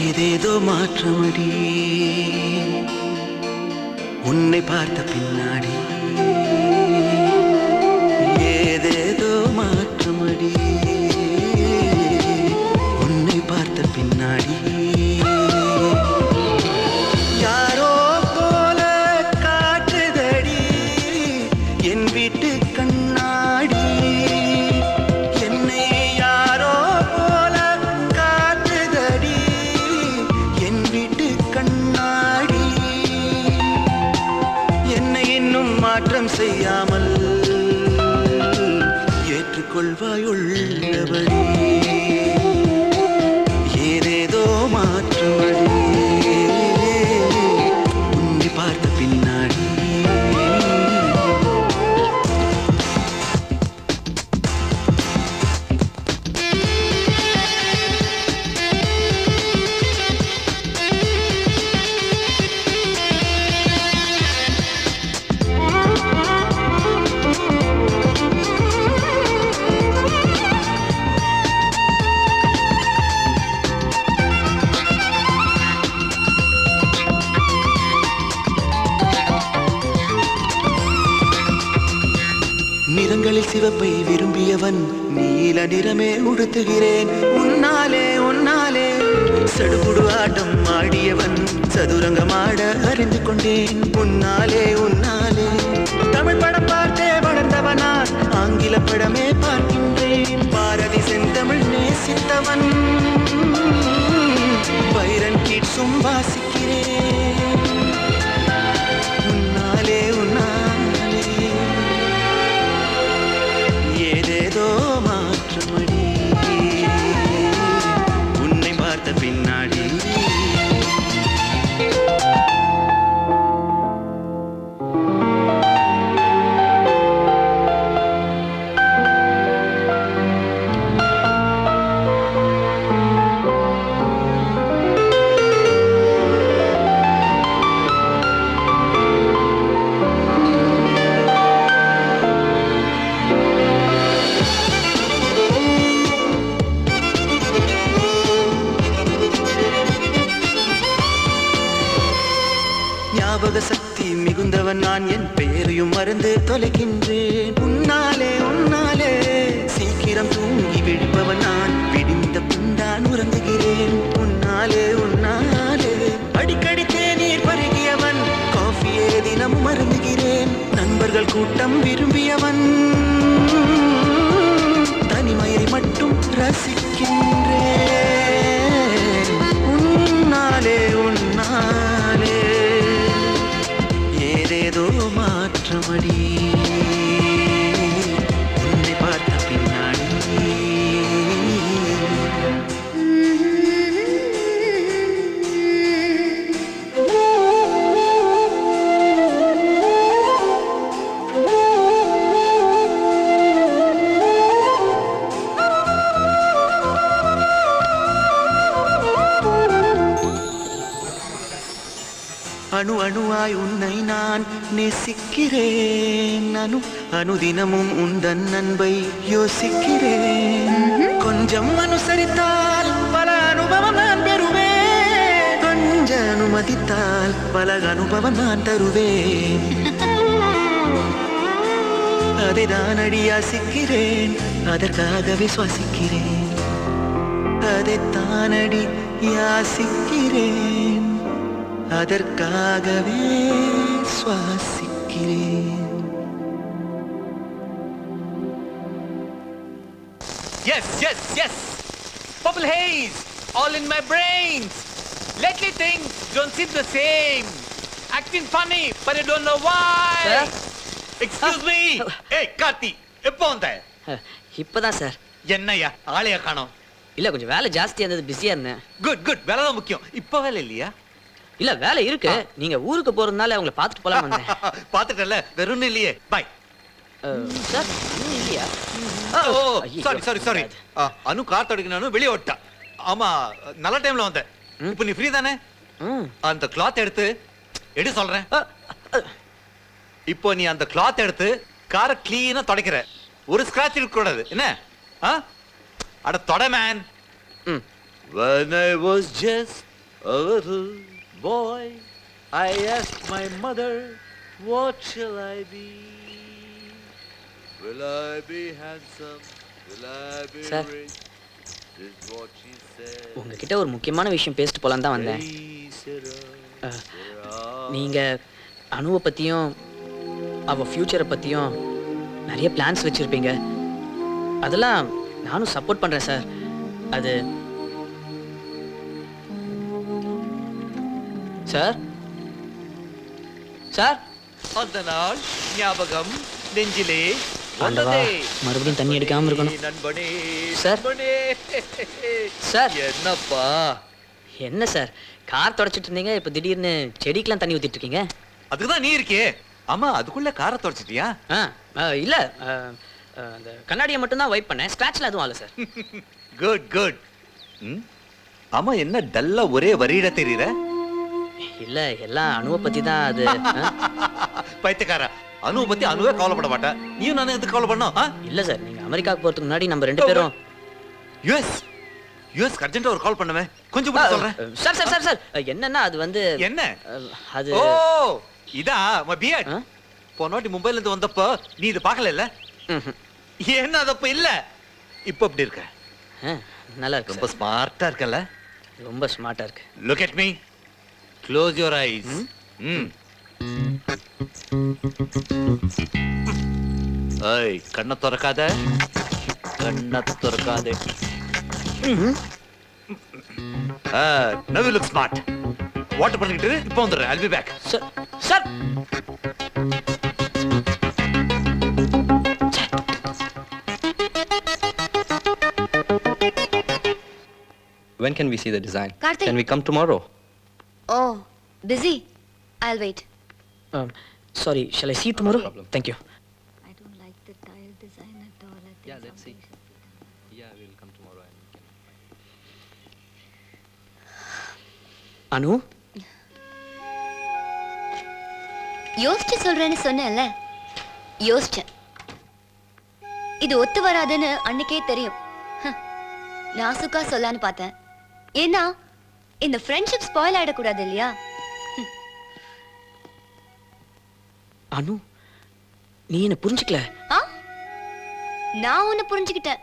ஏதேதோ மாற்றமடி உன்னை பார்த்த பின்னாடி, ஏதேதோ மாற்றமடி உன்னை பார்த்த பின்னாடி, யாரோ போல காட்டுதடி என் வீட்டு கண்ணாடி, என்னை யாரோ போல காட்டுதடி என் வீட்டு கண்ணாடி, என்னை இன்னும் மாற்றம் செய்யாமல் ஏற்றுக்கொள்வாய் உள்ளபடி, ஏதேதோ மாற்றமடி உன்னை பார்த்த பின்னாடி. நிறங்களில் சிவப்பை விரும்பியவன் நீல நிறமே உடுத்துகிறேன் உன்னாலே உன்னாலே, சடுகுடு ஆட்டம் ஆடியவன் சதுரங்கமாட அறிந்து கொண்டேன் உன்னாலே உன்னாலே, தமிழ் படம் பார்த்தே வளர்ந்தவனா ஆங்கில படமே பார்க்கின்றேன், பாரதி செந்தமிழ் நேசித்தவன் பைரன் கீட்ஸும் வாசிக்கிறேன் உன்னாலே உன்னாலே, ஏதேதோ மாற்றமடி உன்னை பார்த்த பின்னாடி. நான் என் பெயரையும் மறந்து தொலைக்கின்றேன். உன்னாலே உன்னாலே சீக்கிரம் தூங்கி விழுப்பவன் நான், விடிந்த பின்தான் உறங்குகிறேன். உன்னாலே உன்னாலே அடிக்கடி தேநீர் பருகியவன், காஃபியே தினமும் அருந்துகிறேன். நண்பர்கள் கூட்டம் விரும்பியவன், தனிமையை மட்டும் ரசிக்கின்றேன். உன்னாலே உன்னாலே ஏதேதோ மாற்றமடி, உன்னை பார்த்த பின்னாடி. அணு அணுவாய் உன்னை நான் நேசிக்கிறேன். அனுதினமும் உந்தன் அன்பை யோசிக்கிறேன். கொஞ்சம் அனுசரித்தால் பல அனுபவம் நான் பெறுவேன். கொஞ்சம் அனுமதித்தால் பல அனுபவம் நான் தருவேன். அதை தான் அடி யாசிக்கிறேன், அதற்காகவே சுவாசிக்கிறேன். அதை தான் அடி யாசிக்கிறேன், அதற்காகவே சுவாசிக்கிறேன். Yes, yes, yes. Purple haze all in my brains. Lately things don't seem the same. Acting funny, but I don't know why. Sir? Excuse me. Hey, Karthi, எப்போ வந்த? இப்பதான் சார். என்னையா ஆளைய காணோம்? இல்ல கொஞ்சம் வேலை ஜாஸ்தியா இருந்தது, பிஸியா இருந்தேன். குட் குட், வேலை தான் முக்கியம். இப்போ வேலை இல்லையா? இல்ல வேலை இருக்கு, நீங்க ஊருக்கு போறதுனால அவங்கள பாத்துட்டு போலாம் வந்தேன். பாத்துட்டல, வெறும் இல்லையே. பை. சார் இல்லையா? ஓ சாரி சாரி சாரி. அனு கார் தடுக்கணும் வெளியே ஓட்டா. ஆமா நல்ல டைம்ல வந்த. இப்போ நீ ஃப்ரீ தானே? அந்த கிளாத் எடுத்து எடு சொல்றேன். இப்போ நீ அந்த கிளாத் எடுத்து காரை கிளீனா துடைக்கிற. ஒரு ஸ்கிராட்ச் இருக்க கூடாது. என்ன? அட தொட man. When I was just a little boy, I asked my mother, what shall I be? Will I be handsome? Will I be rich? Is what she said. உங்ககிட்ட ஒரு முக்கியமான விஷயம் பேசிட்டு போலாம் தான் வந்தேன். நீங்க அனுவை பத்தியும் அவ ஃபியூச்சரை பத்தியும் நிறைய பிளான்ஸ் வச்சிருப்பீங்க. அதெல்லாம் நானும் சப்போர்ட் பண்றேன் சார். அது சார் சார் அந்த நாள் ஞாபகம் நெஞ்சிலே ஆண்டவா, மறுபடியும் தண்ணி அடிக்காம இருக்கணும். நண்பனே சார் சார் என்னப்பா? என்ன சார் கார் தொடச்சிட்டு இருந்தீங்க, இப்ப திடீர்னு செடிக்கெல்லாம் தண்ணி ஊத்திட்டு இருக்கீங்க? அதுக்குதான் நீ இருக்கே. ஆமா அதுக்குள்ள காரை தொடச்சிட்டியா? இல்ல அந்த கண்ணாடியை மட்டும் தான் வைப் பண்ணேன், ஸ்கிராட்ச்ல எதுவும் ஆகல சார். Good good. ஆமா என்ன டல்லா ஒரே வரியிட தெரியற? இல்ல எல்லாம் அனுவை பத்தி தான். அது பைத்தியக்காரா, அனுவை பத்தி அனுவே கவலைப்பட மாட்டேன். நீயும் நானும் எதுக்கு கவலை பண்ணோம்? இல்ல சார், நீங்க அமெரிக்காவுக்கு போறதுக்கு முன்னாடி நம்ம ரெண்டு பேரும் யூஎஸ் அர்ஜென்ட்டா ஒரு கால் பண்ணுவேன். கொஞ்சம் கூட சொல்றேன். சார் சார் சார் சார் என்னன்னா அது வந்து என்ன அது ஓ இதா மை பியர்ட். போனவாட்டி மும்பைல இருந்து வந்தப்போ நீ இது பார்க்கல இல்ல? என்ன அதப்ப இல்ல, இப்ப எப்படி இருக்க? நல்லா இருக்கு. ரொம்ப ஸ்மார்ட்டா இருக்கல? ரொம்ப ஸ்மார்ட்டா இருக்கு. Look at me. Close your eyes. ஏய் கண்ணை திறக்காத, கண்ணை திறக்காத. Now you look smart. Water பண்ணிட்டு இப்போ வந்துடுறேன். I'll be back. Sir When can we see the design? Karthik. Can we come tomorrow? Oh, busy. I'll wait. Sorry, shall I see you tomorrow? Thank you. I don't like the tile design at all. Yeah, let's see. Yeah, we'll come tomorrow. அனு யோசிச்சு சொல்றேன்னு சொன்னேன்ல, யோசிச்சேன். இது ஒத்து வராதுன்னு அன்னைக்கே தெரியும். நாசுக்கா சொல்லான்னு பார்த்தேன். ஏன்னா இந்த ஃப்ரெண்ட்ஷிப் ஸ்பாயில் ஆயிடக்கூடாது இல்லையா? அனு நீ என்ன புரிஞ்சுக்கல. ஆ? நான் உன்னை புரிஞ்சுக்கிட்டேன்,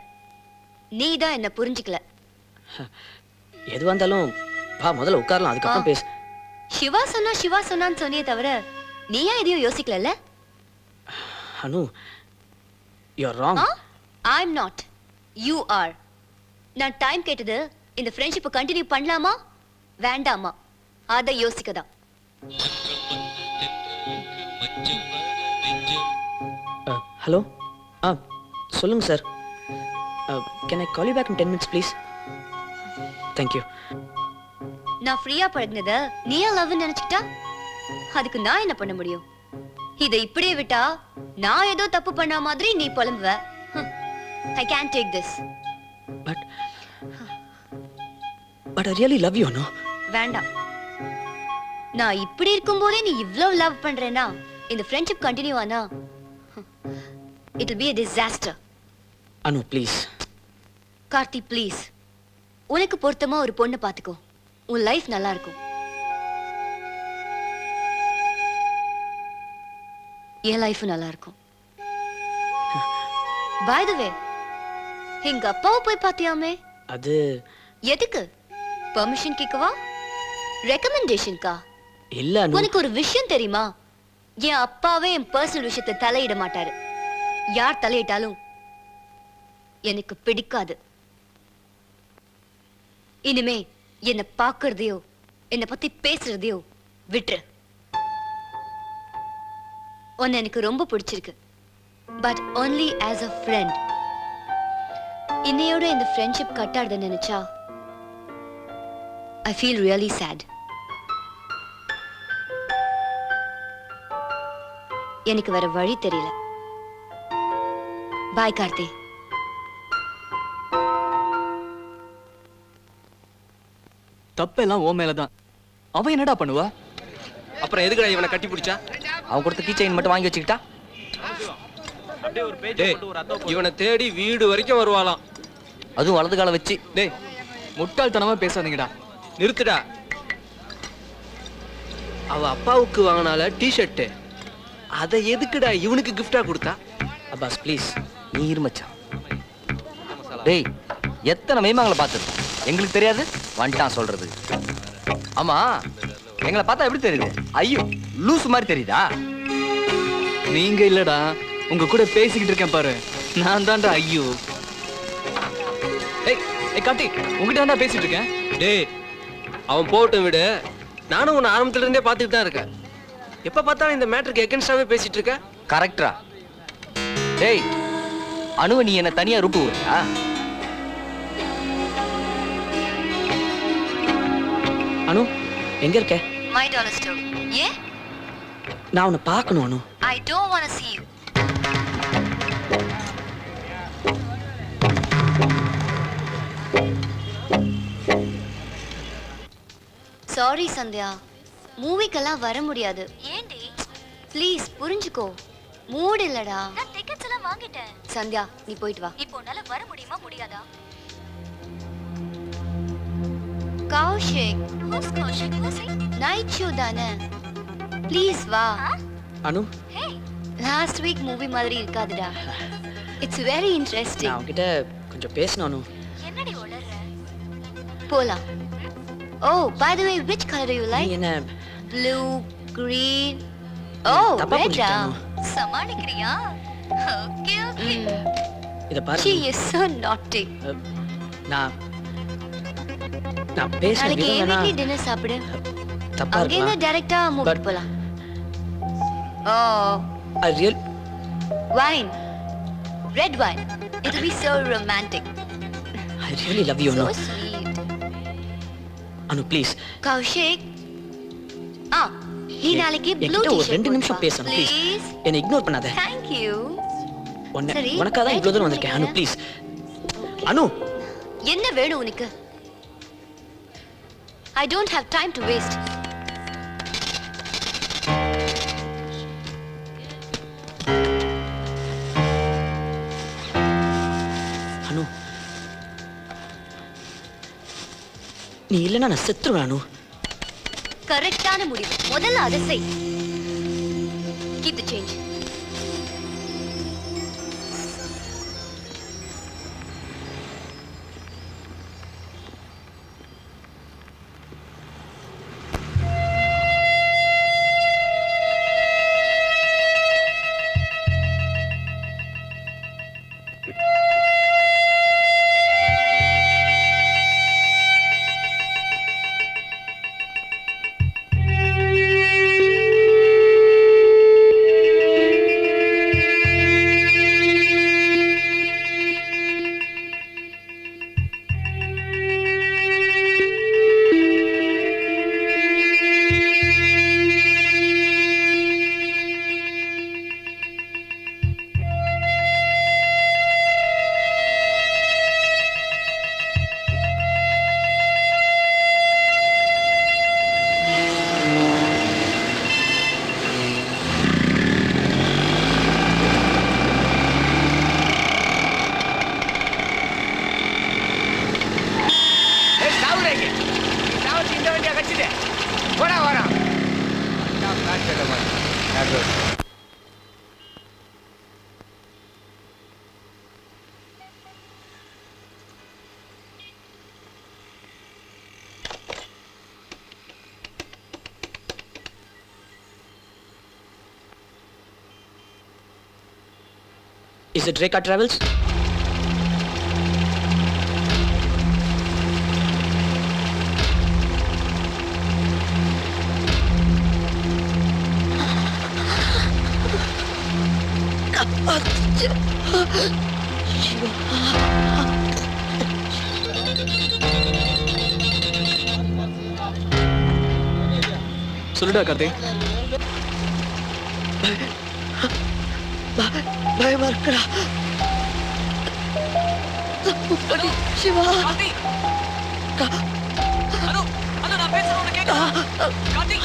நீ தான் என்ன புரிஞ்சுக்கல. எது வந்தாலும் வா, முதல்ல உட்காரலாம், அதுக்கப்புறம் பேசு. சிவா சொன்னான்னு சொன்னியே தவிர நீயா எதையும் யோசிக்கல. Anu, you are wrong. I am not, you are. நான் டைம் கேட்டது இந்த ஃப்ரெண்ட்ஷிப்பை கண்டினியூ பண்ணலாமா வேண்டாமா அதை யோசிக்கதான். ஹலோ, சொல்லுங்க sir. Can I call you back in 10 minutes please? Thank you. நான் ஃப்ரீயா பழகினத நீயா லவ் நினைச்சுக்கிட்டா அதுக்கு நான் என்ன பண்ண முடியும்? இதை இப்படியே விட்டா நான் ஏதோ தப்பு பண்ண மாதிரி நீ புலம்புவ. I can't take this. But I really love you, Anu. வேண்டாம். நான் இப்படி இருக்கும்போதே நீ இவ்வளவு லவ் பண்றேனா இந்த ஃப்ரெண்ட்ஷிப் கண்டினியூ ஆனா it will be a disaster. Anu, please. Karthi, please. உனக்கு பொருத்தமா ஒரு பொண்ணு பாத்துக்கோ, உன் லைஃப் நல்லா இருக்கும். என் லைஃப் நல்லா இருக்கும். By the way, எங்க அப்பாவை போய் பாத்தியாமே? அது எதுக்கு? பெர்மிஷன் கேட்கவா? ரெக்கமெண்டேஷன்கா? இல்ல அனு. உனக்கு ஒரு விஷயம் தெரியுமா? என் அப்பாவே என் பர்சனல் விஷயத்தை தலையிட மாட்டாரு. யார் தலையிட்டாலும் எனக்கு பிடிக்காது. இனிமே என்ன பாக்குறதையோ என்ன பத்தி பேசுறதையோ விட்டுரு. உன்னை எனக்கு ரொம்ப பிடிச்சிருக்கு, but only as a friend. இன்னையோட இந்த ஃப்ரெண்ட்ஷிப் கட்டாடுத நினைச்சா I feel really sad. எனக்கு வேற வழி தெரியல. பாய் கார்த்தி. தப்பெல்லாம் ஓ மேலதான். அவன் என்னடா பண்ணுவா? அப்புறம் எதுக்குடா இவனை கட்டி பிடிச்சா? அவன் கொடுத்த கீ செயின் மட்டும் வாங்கி வச்சுக்கிட்டா? இவனை தேடி வீடு வரைக்கும் வருவாளாம், அதுவும் வலது கால வச்சு. டேய், முட்டாள்தனமா பேசாதீங்கடா. நிறுத்துடா. அவ அப்பாவுக்கு வாங்கினால டிஷர்ட், அதை எதுக்குடா இவனுக்கு கிஃப்டா கொடுத்தா? Abbas please. நீ இருமச்சான். டேய், எத்தனை மைமாங்களை பார்த்துருக்கோம், எங்களுக்கு தெரியாது வந்துட்டான் சொல்றது. ஆமா, எங்களை பார்த்தா எப்படி தெரியுது? ஐயோ, லூசு மாதிரி தெரியுதா? நீங்க இல்லடா, உங்க கூட பேசிக்கிட்டு இருக்கேன் பாரு, நான் தான்டா ஐயோ. ஏய் கார்த்தி, உங்ககிட்ட தான்டா பேசிட்டு இருக்கேன். டேய், அவன் போட்டும் விடு. நானும் உன்னை ஆரம்பத்துல இருந்தே பார்த்துட்டு தான் இருக்கேன். எப்ப பார்த்தாலும் இந்த மேட்டருக்கு எகென்ஸ்டாவே பேசிட்டு இருக்க. கரெக்டா? டேய், அனுவை நீ என்ன தனியா ரூட்டு விடுறியா? அனு, எங்க இருக்க? My dollar store. Yeah? நான் உன்னை பார்க்கணும் Anu. I don't want to see you. Sorry Sandhya, மூவிக்கெல்லாம் வர முடியாது. ஏண்டி? ப்ளீஸ் புரிஞ்சுக்கோ, மூட் இல்லடா. நான் டிக்கெட்ஸ் எல்லாம் வாங்கிட்டேன். சந்தியா, நீ போயிட்டு வா. இப்போ உன்னால வர முடியுமா முடியாதா? Kaushik. Who's Kaushik? Night show தானே, ப்ளீஸ் வா. அனு, லாஸ்ட் வீக் மூவி மாதிரி இருக்காதுடா. It's very interesting. நான் உன்கிட்ட கொஞ்சம் பேசணும் அனு. என்னடி உளறற? போலாம். Oh, by the way, which color do you like? நீ என்ன Blue, green. Oh, தப்பா red. புரிஞ்சுக்கிட்ட சமாளிக்கிறியா? Okay, okay. இத பாரு. She is so naughty. நான் பேசுறேன். நாளைக்கு வீட்ல டின்னர் சாப்பிடு. தப்பா அங்க இருந்து இருக்கலாம். டைரக்டா மூவி போலாம். Oh, I real wine. Red wine. It will be so romantic. I really love you, So Anu. sweet. Anu please. Kaushik. நீ நாளைக்கு ப்ளூ என்கிட்ட ஒரு டி-ஷர்ட் 2 நிமிஷம் பேசணும் ப்ளீஸ். ப்ளீஸ். என்னை இக்னோர் பண்ணாத. Thank you. சரி, உனக்காக தான் இவ்வளவு தூரம் வந்திருக்கேன் அனு ப்ளீஸ். அனு, என்ன வேணும் உனக்கு? I don't have time to waste. அனு, நீ இல்லைன்னா நான் செத்துருவேன் அனு. கரெக்டான முடிவு. முதல்ல அதை செய். Keep the change. Is it Reka Travels? சொல்லுடா கார்த்தி. பயமா இருக்குடா. சிவா. ஹலோ ஹலோ, நான் பேசுறது உனக்கு கேக்குதா? கார்த்தி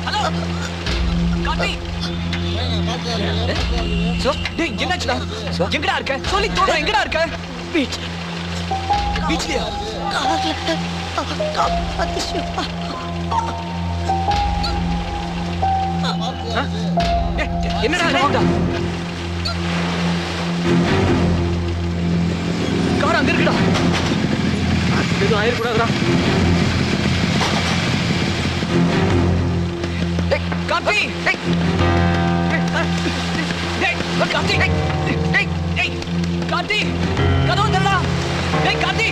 ஹலோ கார்த்தி. டேய் என்னாச்சுடா? எங்கடா இருக்க? சொல்லி தோடா, எங்கடா இருக்க? பீச். பீச்லயா? என்னடா கார் அங்க இருக்குடா. எதுவும் ஆயிடக்கூடாதுடா. கார்த்தி கார்த்தி கார்த்தி கதவு தரடா. டேய் கார்த்தி,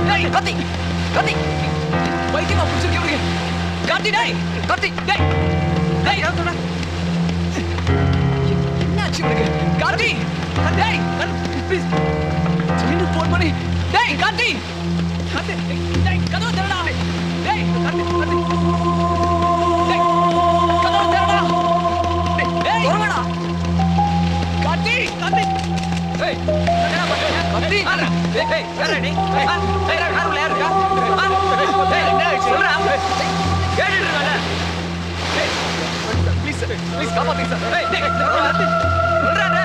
டேய் கார்த்தி, கார்த்தி வைத்தியமா புடிச்சிருக்கீங்க. கார்த்தி டேய், கார்த்தி டேய் டேய் சொல்றா. என்னாச்சு உனக்கு? கார்த்தி டேய் ப்ளீஸ் சிலிண்டர் போன் பண்ணி. டேய் கார்த்தி, கார்த்தி டேய் கதவு தரடா. டேய் கார்த்தி, கார்த்தி டேய் கதவு தரடா. டேய் வரடா. கார்த்தி, கார்த்தி ஏய் என்ன பண்ற? கார்த்தி ஏய் வேற நீ ஏய் யாருல யாருடா? டேய் சொல்றா. கேட்டிட்டு இருக்கல. டேய் ப்ளீஸ் ப்ளீஸ் காப்பாத்துங்க சார். டேய் டேய் கார்த்தி சொல்றானே.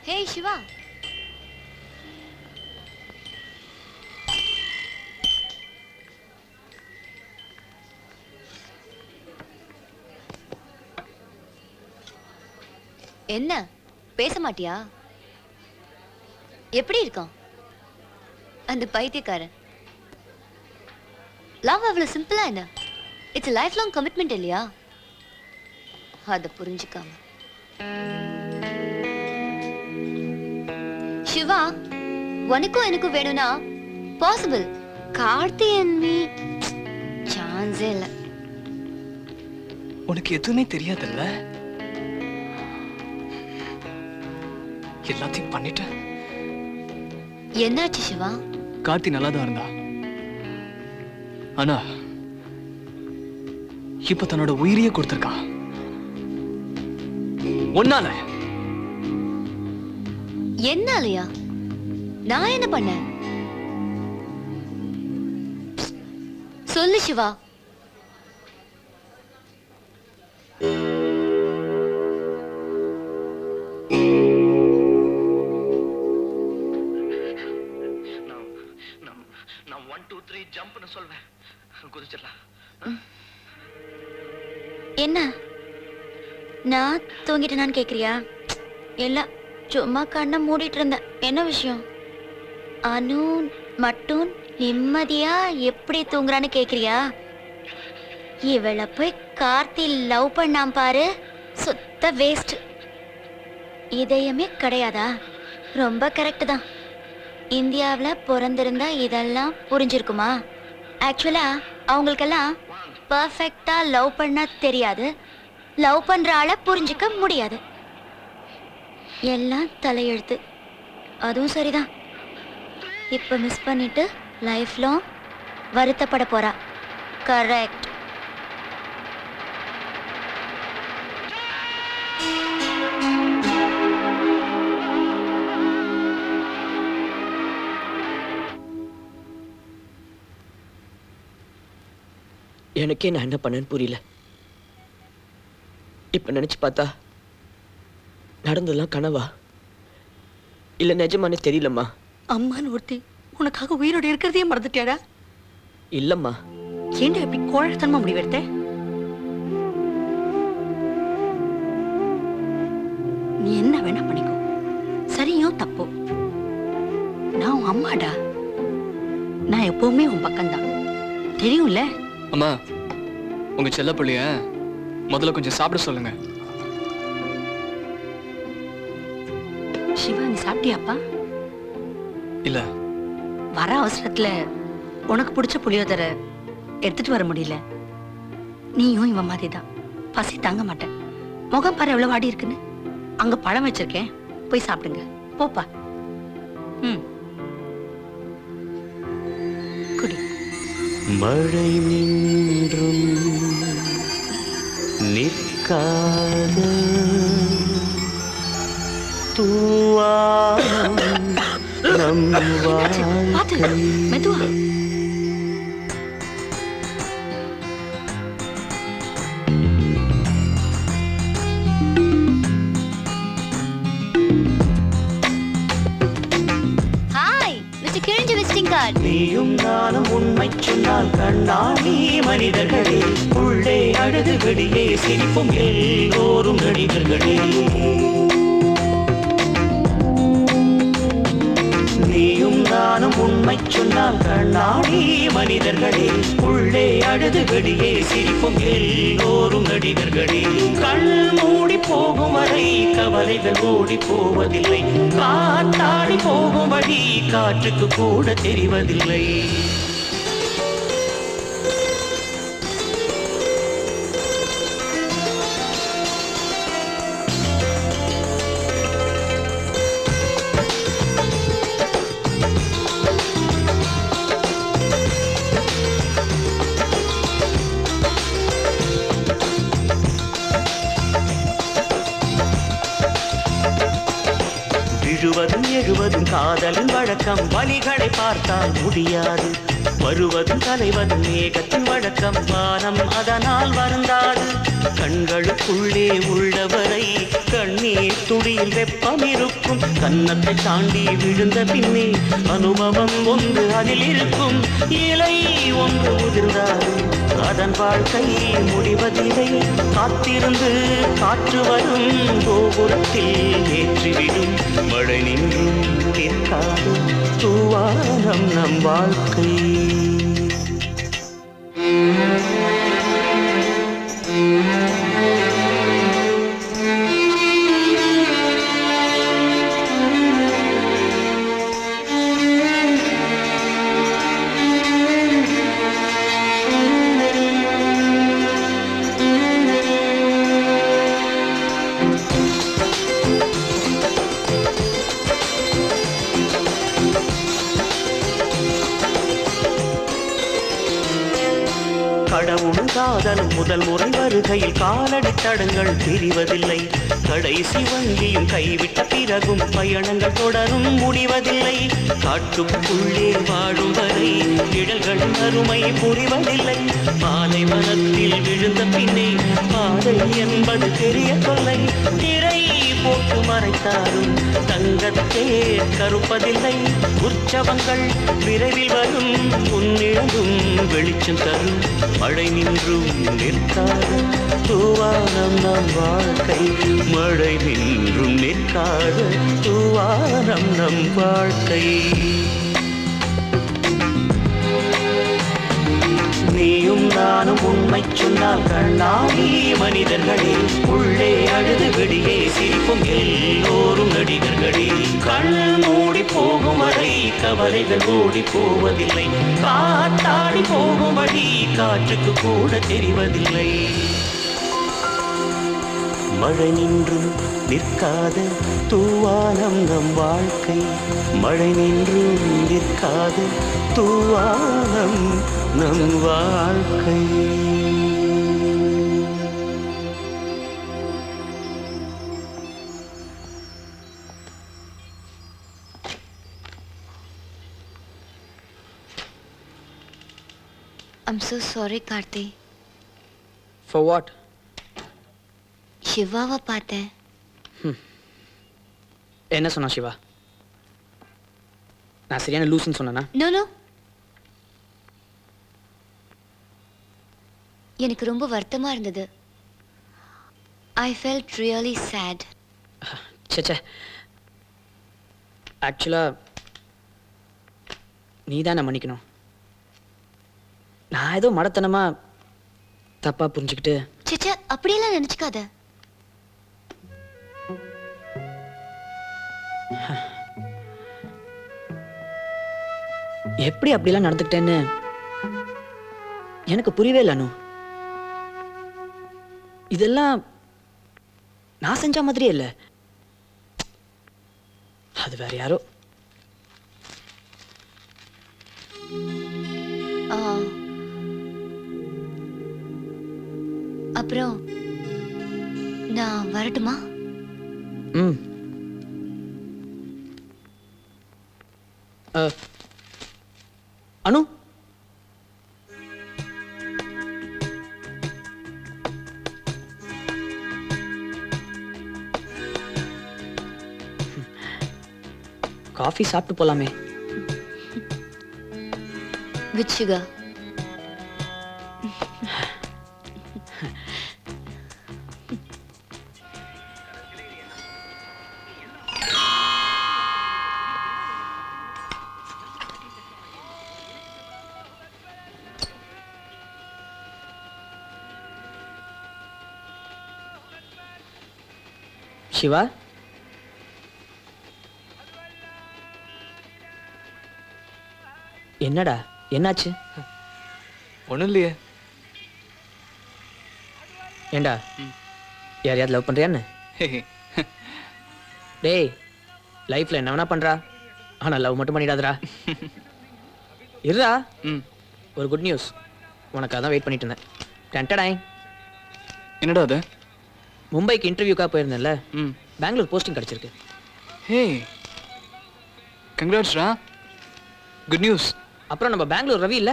ஹே சிவா, என்ன பேச மாட்டியா? எப்படி இருக்கான் அந்த பைத்தியக்காரன்? லவ் அவ்வளவு சிம்பிளா என்ன? இட்ஸ் லைஃப் லாங் கமிட்மெண்ட் இல்லையா? அத புரிஞ்சுக்காம சிவா, உனக்கும் எனக்கும் வேணும்னா பாசிபிள். கார்த்தி and me சான்ஸே இல்ல. உனக்கு எதுவுமே தெரியாதுல்ல? எல்லாத்தையும் பண்ணிட்ட. என்னாச்சு சிவா? கார்த்தி நல்லா தான் இருந்தா, ஆனா இப்ப தன்னோட உயிரையே கொடுத்திருக்கா ஒன்னால. என்னாலயா? நான் என்ன பண்ணேன்? சொல்லு சிவா. நான் 1 2 3 ஜம்ப்னு சொல்வேன், குதிச்சிடலாம். என்ன நான் தூங்கிட்டேனான்னு கேக்குறியா? இல்ல, சும்மா கண்ணை மூடிட்டு இருந்தேன். என்ன விஷயம்? அனு மட்டும் நிம்மதியா எப்படி தூங்குறான்னு கேக்குறியா? இவளை போய் கார்த்தி லவ் பண்ணாம பாரு, சுத்த வேஸ்ட். இதயமே கிடையாதா? ரொம்ப கரெக்ட் தான். இந்தியாவில் பிறந்திருந்தா இதெல்லாம் புரிஞ்சிருக்குமா? ஆக்சுவலா அவங்களுக்கெல்லாம் பர்ஃபெக்டா லவ் பண்ண தெரியாது, லவ் பண்ற ஆளை புரிஞ்சிக்க முடியாது. எல்லாம் தலையெழுத்து. அதுவும் சரிதான். இப்ப மிஸ் பண்ணிட்டு லைஃப் லாங் வருத்தப்பட போறா. கரெக்ட். எனக்கே நான் என்ன பண்ணேன்னு புரியல. இப்ப நினைச்சு பார்த்தா நடந்ததெல்லாம் கனவா இல்ல நிஜமானே தெரியலம்மா. அம்மான்னு ஒருத்தி உனக்காக உயிரோட இருக்கிறதையே மறந்துட்டியாடா? இல்லம்மா. ஏண்டா இப்படி கோழத்தனமா முடிவெடுத்த? நீ என்ன வேணா பண்ணிக்கோ, சரியோ தப்போ, நான் உன் அம்மாடா. நான் எப்பவுமே உன் பக்கம்தான், தெரியும்ல? அம்மா, உங்க செல்ல பிள்ளைய முதல்ல கொஞ்சம் சாப்பிட சொல்லுங்க. சிவா, நீ சாப்பிட்டியாப்பா? இல்ல, வர அவசரத்துல உனக்கு பிடிச்ச புளியோதரை எடுத்துட்டு வர முடியல. நீயும் இவன் மாதிரி தான், பசி தாங்க மாட்டேன். முகம் பாரு எவ்வளவு வாடி இருக்குன்னு. அங்க பழம் வச்சிருக்கேன், போய் சாப்பிடுங்க. போப்பா. குடி. மழை நின்றும் நிற்காத தூவானம் நம் வாழ்க்கை. மெதுவா. நீயும் நானும் உண்மை சொன்னால் கண்ணாடி மனிதர்களே, உள்ளே அழுது வெளியே சிரிப்பும் எல்லோரும் நடிகர்களே. நீயும் நானும் உண்மை சொன்னால் கண்ணாடி மனிதர்களே, உள்ளே அழுது வெளியே சிரிப்பும் எல்லோரும் நடிகர்களே. கண் மூடி போகும் வரை கவலைகள் ஓடி போவதில்லை, காத்தாடி போகும் வழி காற்றுக்கு கூட தெரிவதில்லை. விழுவதும் எழுவதும் காதலின் வழக்கம், வலிகளை பார்த்தால் முடியாது. வருவதும் கலைவதும் மேகத்தின் வழக்கம் வானம் அதனால் வருந்தாது கண்களுக்குள்ளே உள்ளவரை கண்ணீர் துளியில் வெப்பம் இருக்கும் கன்னத்தை தாண்டி விழுந்த பின்னே அனுபவம் ஒன்று அதில் இருக்கும் இலை ஒன்று உதிர்ந்தாலும் அதன் வாழ்க்கை முடிவதில்லை காத்திருந்து காற்று வரும் கோபுரத்தில் ஏற்றிவிடும் மழை நின்றும் நிற்காது தூவானம் நம் வாழ்க்கை கடவுளும் காதலும் முதல் முறை வருகையில் காலடி தடங்கள் பிரிவதில்லை கடைசி வங்கியும் கைவிட்ட பிறகும் பயணங்கள் தொடரும் முடிவதில்லை காட்டுக்குள்ளே வாழும் வரை நிழல்களின் அருமை புரிவதில்லை பாலைவனத்தில் விழுந்த பின்னே பாதை என்பது பெரிய தொல்லை திரை போட்டு மறைத்தாலும் தங்கத்தே கருப்பதில்லை உற்சவங்கள் விரைவில் வரும் உன்னிழந்தும் வெளிச்சம் தரும் மழை நின்றும் நிற்காத தூவானம் நம் வாழ்க்கை மழை நின்றும் நிற்காத தூவானம் நம் வாழ்க்கை நீயும் நானும் உண்மை சொன்னால் கண்ணாடி மனிதர்களே உள்ளே அழுது வெளியே சிரிப்பும் எல்லோரும் நடிகர்களே கண் மூடி போகும் வரை கவலைகள் ஓடி போவதில்லை காத்தாடி போகும் வழி காற்றுக்கு கூட தெரிவதில்லை மழை நின்றும் நிற்காத தூவானம் நம் வாழ்க்கை மழை நின்றும் நிற்காத தூவானம் நம் வாழ்க்கை I'm so sorry, Karthi. For what? சிவாவை பார்த்தேன். என்ன சொன்னா சிவா? நான் சரியான லூசுன்னு சொன்னேனா? No. எனக்கு ரொம்ப வருத்தமா இருந்தது. I felt really sad. சே ஆக்சுவலா நீ தான் மன்னிக்கணும். நான் ஏதோ மடத்தனமா தப்பா புரிஞ்சுக்கிட்டு சே அப்படியெல்லாம் நினைச்சுக்காத. எப்படி அப்படிலாம் நடந்துக்கிட்டேன்னு எனக்கு புரியவே இல்லை அனு. இதெல்லாம் நான் செஞ்ச மாதிரியே இல்லை, அது வேற யாரோ. அப்புறம் நான் வரட்டுமா? அனு காஃபி சாப்பிட்டு போலாமே. With sugar. சிவா, என்னடா என்னாச்சு? ஒன்றும் இல்லையே. ஏண்டா யாரையாவது லவ் பண்றியான்னு? டேய், லைஃப்ல என்ன வேணா பண்றா, ஆனா லவ் மட்டும் பண்ணிடாதடா. இருடா, ஒரு குட் நியூஸ் உனக்கு அதான் வெயிட் பண்ணிட்டு இருந்தேன். டன்டடாய். என்னடா அது? மும்பைக்கு இன்டர்வியூக்காக போயிருந்தேன்ல, பெங்களூர் போஸ்டிங் கிடைச்சிருக்கு. ஹே, கங்க்ராட்ஸ்ரா, குட் நியூஸ். அப்புறம் நம்ம பெங்களூர் ரவி இல்ல,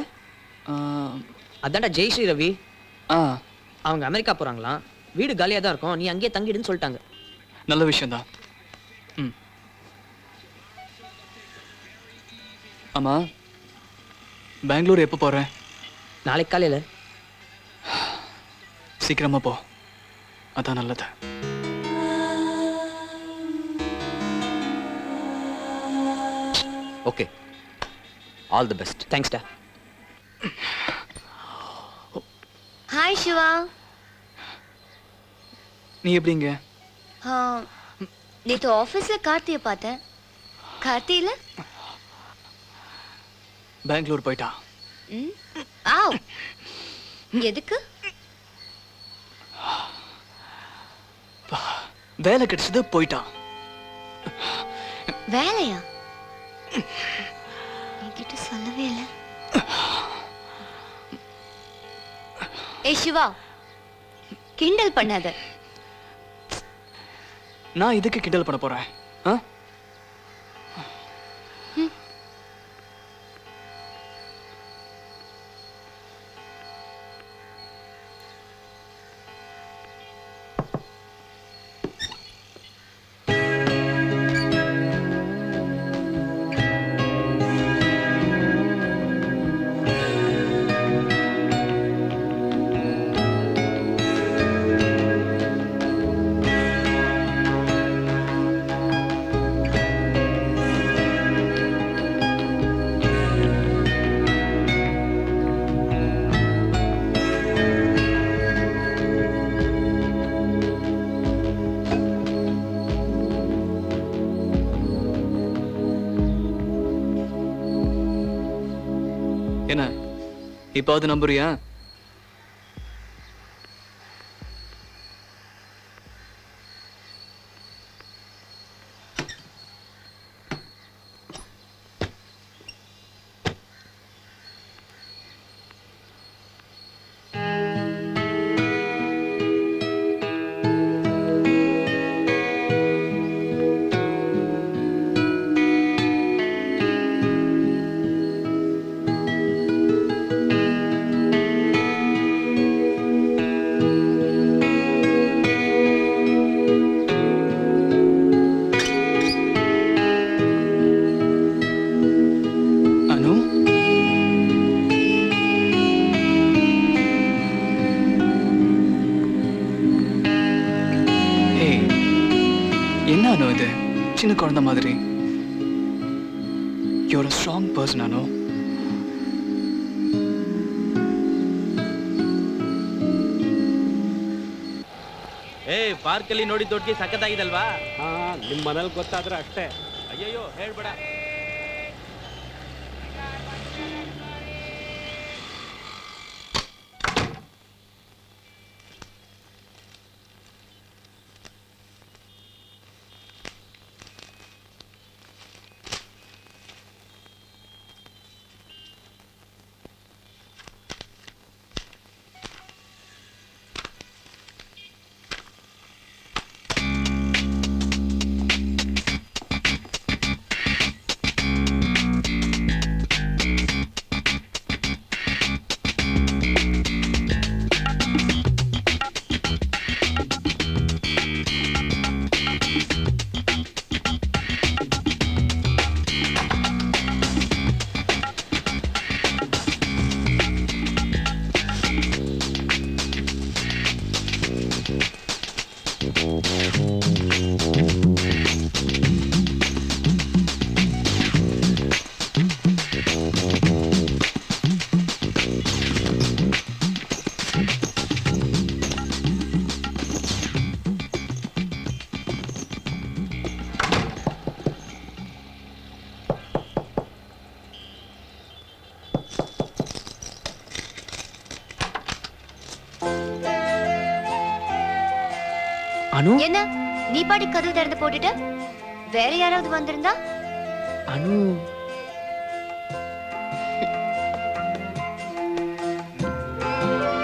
அதான்டா ஜெய்ஸ்ரீ ரவி. அவங்க அமெரிக்கா போறாங்களாம், வீடு காலியா தான் இருக்கும், நீ அங்கேயே தங்கிடுன்னு சொல்லிட்டாங்க. நல்ல விஷயம்தான். ஆமா, பெங்களூர் எப்போ போற? நாளைக்கு காலையில. சீக்கிரமா போ, அதான் நல்லது. Okay, all the best. Thanks டா. ஹாய் சிவா. நீ எப்படிங்க? நேற்று ஆஃபீஸில் கார்த்தியை பார்த்தேன். கார்த்தி இல்லை? பெங்களூர் போயிட்டா. ஆவ், எதுக்கு? வேலை கிடைச்சது, போயிட்டான். வேலையா? என்கிட்ட சொல்லவே இல்லை. ஏய் சிவா, கிண்டல் பண்ணாத. நான் இதுக்கு கிண்டல் பண்ண போறேன்? என்ன இப்பாவது நம்புறியா? என்ன அனு இது, சின்ன குழந்தை மாதிரி? You're a strong person, Anu. ಪಾರ್ಕಲ್ಲಿ ನೋಡಿ ದೊಡ್ಡ ಸಖತ್ತಾಗಿದಲ್ವಾ? ನಿಮ್ಮ ಮನೇಲಿ ಗೊತ್ತಾದ್ರೆ ಅಷ್ಟೇ. ಅಯ್ಯಯ್ಯೋ ಹೇಳ್ಬೇಡ. அனு, என்ன நீ பாட்டி கதவு திறந்து போட்டுட்ட? வேற யாராவது வந்திருந்தா? அனு,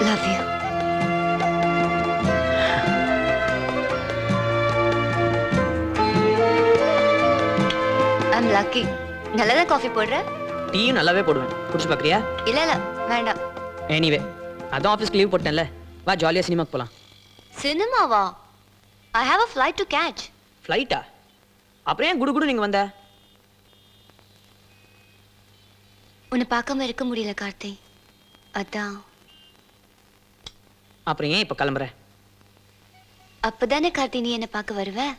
லவ் யூ. I'm lucky. நல்லதா காஃபி போடுற? டீயும் நல்லாவே போடுவேன். குடிச்சு பார்க்கறியா? இல்ல இல்ல வேண்டாம். எனிவே அதான் ஆஃபீஸ்க்கு லீவ் போட்டேன்ல, வா ஜாலியாக சினிமாக்கு போகலாம். சினிமாவா? I have a flight to catch. ஃப்ளைட்டா? அப்புறம் ஏன் குடு நீங்கள் வந்த? உன்னை பார்க்காம இருக்க முடியல கார்த்தி, அதான். அப்புறம் ஏன் இப்போ கிளம்புற? அப்பதானே கார்த்தி நீ என்ன பார்க்க வருவ.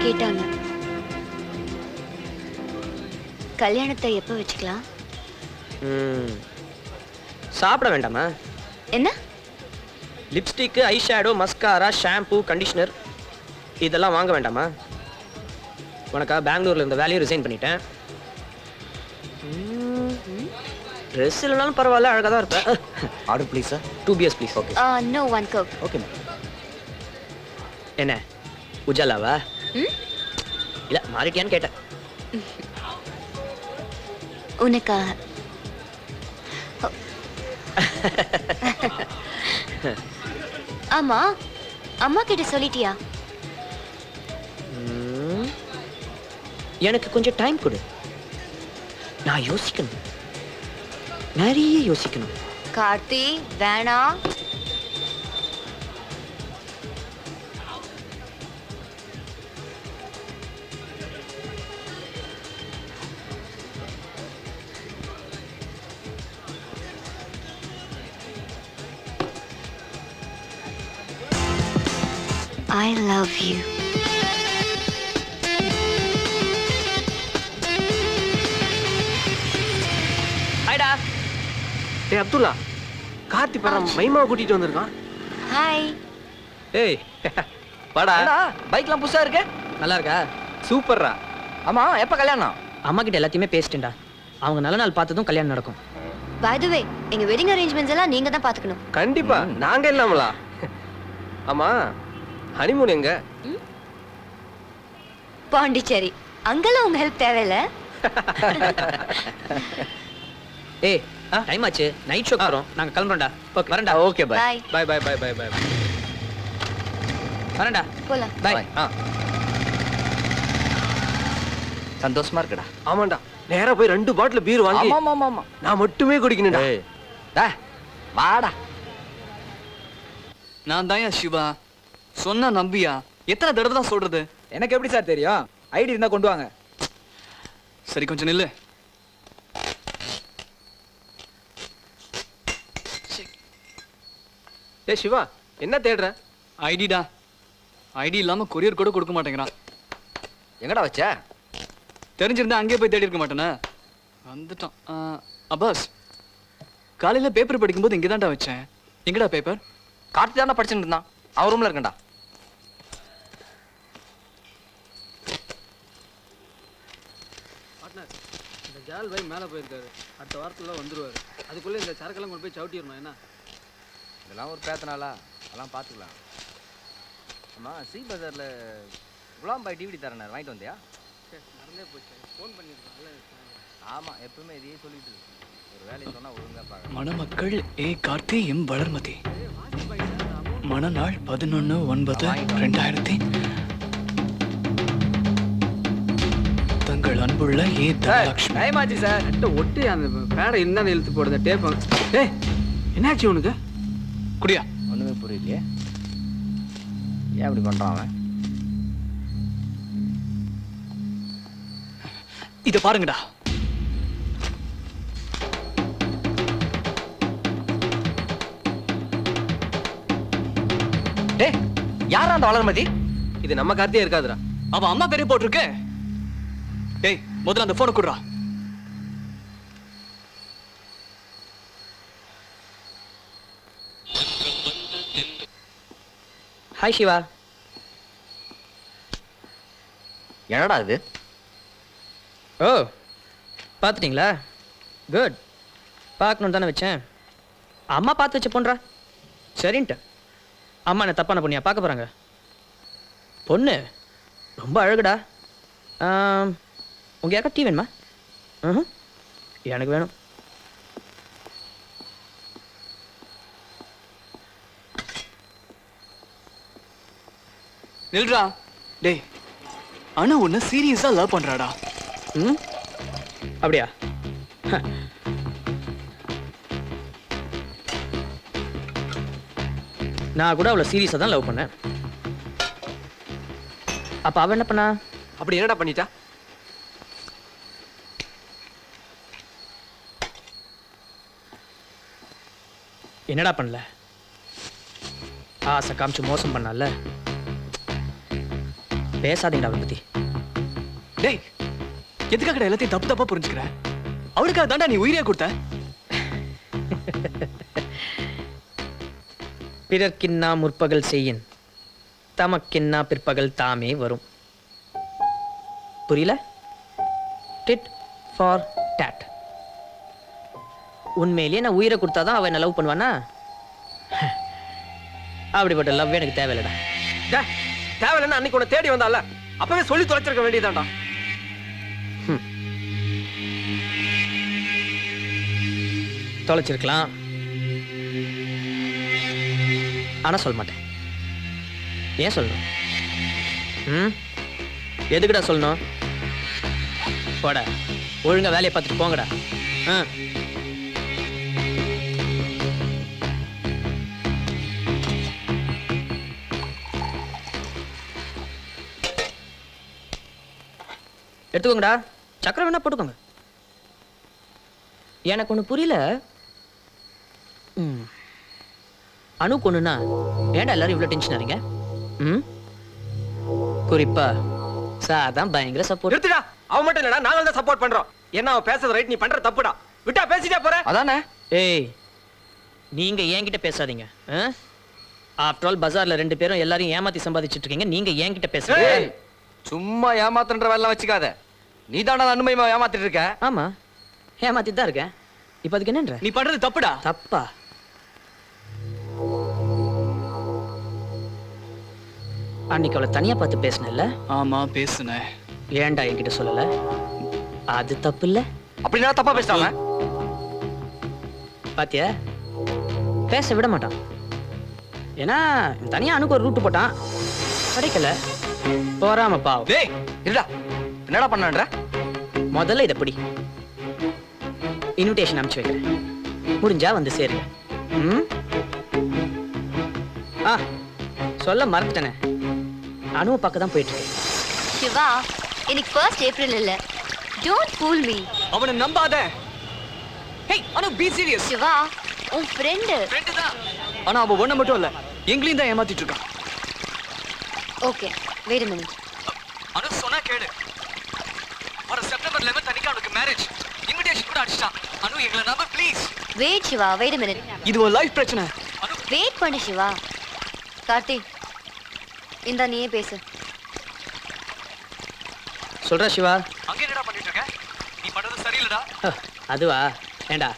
கேட்டாங்க, கல்யாணத்தை எப்ப வச்சுக்கலாம்? சாப்பிட வேண்டாமா? என்ன? Lipstick, eye shadow, mascara, shampoo, conditioner இதெல்லாம் வாங்க வேண்டாமா? உனக்கா பெங்களூர்ல இருந்த வேலையை ரிசைன் பண்ணிட்டேன். ட்ரெஸ் இல்லைனாலும் பரவாயில்ல, அழகாக தான் இருப்பேன். Order please sir. 2 beers please. Okay. No, 1 coke. Okay ma'am. என்ன உஜாலாவா? இல்ல மாறிட்டியான்னு கேட்டேன். உனக்காக. ஆமா, அம்மா கிட்ட சொல்லிட்டியா? எனக்கு கொஞ்சம் டைம் கொடு, நான் யோசிக்கணும், நிறைய யோசிக்கணும். கார்த்தி வேணாம். I love you. ஹாய்டா. டேய் அப்துல்லா, கார்த்தி பரம் மைமாவை கூட்டிட்டு வந்திருக்கான். ஹாய். ஏய் வாடா. பைக்லாம் புதுசா இருக்கு. நல்லா இருக்கா? சூப்பர்ரா. ஆமா, எப்ப கல்யாணம்? அம்மா கிட்ட எல்லாத்தையுமே பேசிட்டேன்டா. அவங்க நல்ல நாள் பார்த்ததும் கல்யாணம் நடக்கும். By the way, எங்க வெட்டிங் அரேஞ்ச்மெண்ட்ஸ் எல்லாம் நீங்க தான் பாத்துக்கணும். கண்டிப்பா, நாங்க இல்லாமலா? ஆமா, ஹனிமூன் எங்க? பாண்டிச்சேரி. அங்கெல்லாம் உங்க ஹெல்ப் தேவையில்ல. ஏய், டைம் ஆச்சு, நைட் ஷோ போறோம், நாங்க கிளம்பறோம்டா. ஓகே வரேன்டா. Okay bye. Bye bye bye bye bye. வரேன்டா. போலாம். பை. சந்தோஷமா இருக்குடா. ஆமாண்டா, நேரா போய் 2 பாட்டில் பீர் வாங்கி ஆமா நான் மட்டுமே குடிக்கணும்டா. டேய் வாடா. நான் தான் சிவா, சொன்னா நம்பியா? எத்தனை தடவை தான் சொல்றது? எனக்கு எப்படி சார் தெரியும்? ஐடி இருந்தா கொண்டு வாங்க. சரி கொஞ்சம் நில்லு. ஏய் சிவா, என்ன தேடுற? ஐடிடா. ஐடி இல்லாம கொரியர் கூட கொடுக்க மாட்டேங்கிறான். எங்கடா வச்ச? தெரிஞ்சிருந்தா அங்கேயே போய் தேடி இருக்க மாட்டேனா? வந்துட்டான். அப்பாஸ், காலையில பேப்பர் படிக்கும்போது இங்கே தான்டா வச்சேன். எங்கடா பேப்பர்? கார்த்தி தானே படிச்சுட்டு இருந்தான், அவன் ரூம்ல இருக்கண்டா. இந்த ஜால் பாய் மேலே போயிருக்காரு, அடுத்த வாரத்துல வந்துருவாரு. அதுக்குள்ள இந்த சரக்கெல்லாம் கொண்டு போய் சவுட்டிடணும். என்ன இதெல்லாம் ஒரு பேத்தனாலா? அதெல்லாம் பார்த்துக்கலாம். ஆமா, சி பஜார்ல குலாம் பாய் டிவிடி தரேன், வாங்கிட்டு வந்தியா? நடந்தே போச்சு, ஃபோன் பண்ணிருக்காங்கல்ல. ஆமா, எப்பவுமே இதையே சொல்லிட்டு இருக்கு. மணமக்கள் ஏ கார்த்தி எம் வளர்மதி. மணநாள் 11/9/2000. தங்கள் அன்புள்ள ஏ தனலட்சுமி. டைமாச்சு சார். ஒட்டு அந்த பேடை இருந்தா இழுத்து போடுத டேப். டேய் என்னாச்சு உனக்கு? குடியா. ஒண்ணுமே புரியலையே, ஏன் அப்படி பண்றான் அவன்? இத பாருங்கடா. டேய் யாரா அந்த வளர்மதி? இது நம்ம கார்த்தியே இருக்காதுடா. அவ அம்மா பேரே போட்டிருக்கு. டேய் முதல்ல அந்த போனை குடுறா. ஹாய் சிவா. என்னடா இது? ஓ பார்த்துட்டீங்களா? குட். பார்க்கணுன்னு தானே வச்சேன். அம்மா பார்த்து வச்ச பொண்ணுடா. சரின்ட்டு அம்மா என்ன தப்பான பொண்ணியா பார்க்க போகிறாங்க? பொண்ணு ரொம்ப அழகுடா. உங்கள் யாருக்கா டீ வேணுமா? எனக்கு வேணும். நில்றா. டேய் அனு உன்னை சீரியஸா லவ் பண்றாடா. அப்படியா? நான் கூட அவளை சீரியஸாக தான் லவ் பண்ணேன். அப்போ அவன் என்ன பண்ணா? அப்படி என்னடா பண்ணிட்டா? என்னடா பண்ணல? ஆசை காமிச்சு மோசம் பண்ணல. பேசாதீங்கடா அவளை பத்தி. டேய் எதுக்காக எல்லாத்தையும் தப்பு தப்பா புரிஞ்சுக்கிற? அவளுக்காக தாண்டா நீ உயிரே கொடுத்த. பிறர்க்கின்னா முற்பகல் செய்யின், தமக்கின்னா பிற்பகல் தாமே வரும். புரியல? Did for dot. உண்மையிலேயே நான் உயிரை கொடுத்தாதான் அவன் என்ன லவ் பண்ணுவானா? அப்படிப்பட்ட லவ் எனக்கு தேவையில்லடா. தேவையில்லைன்னா அன்னைக்கு உன்னை தேடி வந்தால அப்பவே சொல்லி தொலைச்சிருக்க வேண்டியதாண்டா. தொலைச்சிருக்கலாம், ஆனா சொல்ல மாட்டேன். ஏன் சொல்லணும்? எதுக்குடா சொல்லணும்? போடா, ஒழுங்கா வேலையை பார்த்துட்டு போங்கடா. எடுத்துக்கோங்கடா, சக்கரை வேணா போட்டுக்கோங்க. எனக்கு ஒண்ணு புரியல. அணு கொண்டுனா ஏன்டா எல்லாரும் இவ்வளவு டென்ஷன் ஆறீங்க? குறிப்பா சார் தான் பயங்கர சப்போர்ட். எடுத்துடா. அவன் மட்டும் இல்லடா, நாங்க தான் சப்போர்ட் பண்றோம். என்ன அவன் பேசுறது ரைட், நீ பண்ற தப்புடா. விட்டா பேசிட்டே போற. அதானே? ஏய் நீங்க என்கிட்ட பேசாதீங்க. ஆஃப்டர் ஆல் பஜார்ல 2 பேரும் எல்லாரையும் ஏமாத்தி சம்பாதிச்சிட்டு இருக்கீங்க. நீங்க என்கிட்ட பேசுறீங்க. சும்மா ஏமாத்துன்ற வேலை வச்சுக்காத. நீ தாண்டா அனுமதிமா ஏமாத்திட்டு இருக்க. ஆமா ஏமாத்திட்டு தான் இருக்கேன். இப்ப அதுக்கு என்னன்ற? நீ பண்றது தப்புடா. தப்பா? அன்னைக்கு அவளை தனியா பார்த்து பேசினல்ல? ஆமா பேசுனேன். ஏன்டா என்கிட்ட சொல்லல? அது தப்பு இல்ல? அப்படின்னா தப்பா பேசிட்டாங்க. பாத்தியா, பேச விட மாட்டான். ஏன்னா தனியா அனுக்கு ஒரு ரூட் போட்டான், கிடைக்கல. போறாம பாவம். டேய் இருடா, என்னடா பண்ணன்ற? முதல்ல இதை பிடி. இன்விடேஷன் அனுப்பிச்சு வைக்கிறேன், முடிஞ்சா வந்து சேருங்க. சொல்ல மறந்துட்டேனே, அனுவை பார்க்க தான் போயிட்டு இருக்கேன். சிவா, இன்னைக்கு 1st ஏப்ரல் இல்ல. Don't pool me. அவனை நம்பாத. ஹேய் அனு, பீ சீரியஸ். சிவா உன் ஃப்ரெண்ட் தான். ஆனா அவ ஒண்ணு மட்டும் இல்ல, எங்களையும் தான் ஏமாத்திட்டு இருக்கான். Okay wait a minute. Anu சொன்னா கேளு. வர செப்டம்பர் 11 அன்னைக்கு அவனுக்கு மேரேஜ். இன்விடேஷன் கூட அடிச்சான். அனு எங்களை நம்ப please. Wait Siva, wait a minute. இது ஒரு லைஃப் பிரச்சனை. வெயிட் பண்ணு சிவா. கார்த்தி இந்த நீயே பேசு. சொல்ற சிவா. அங்க என்னடா பண்ணிட்டு இருக்க? நீ பண்றது சரியில்லடா. அதுவா? ஏண்டா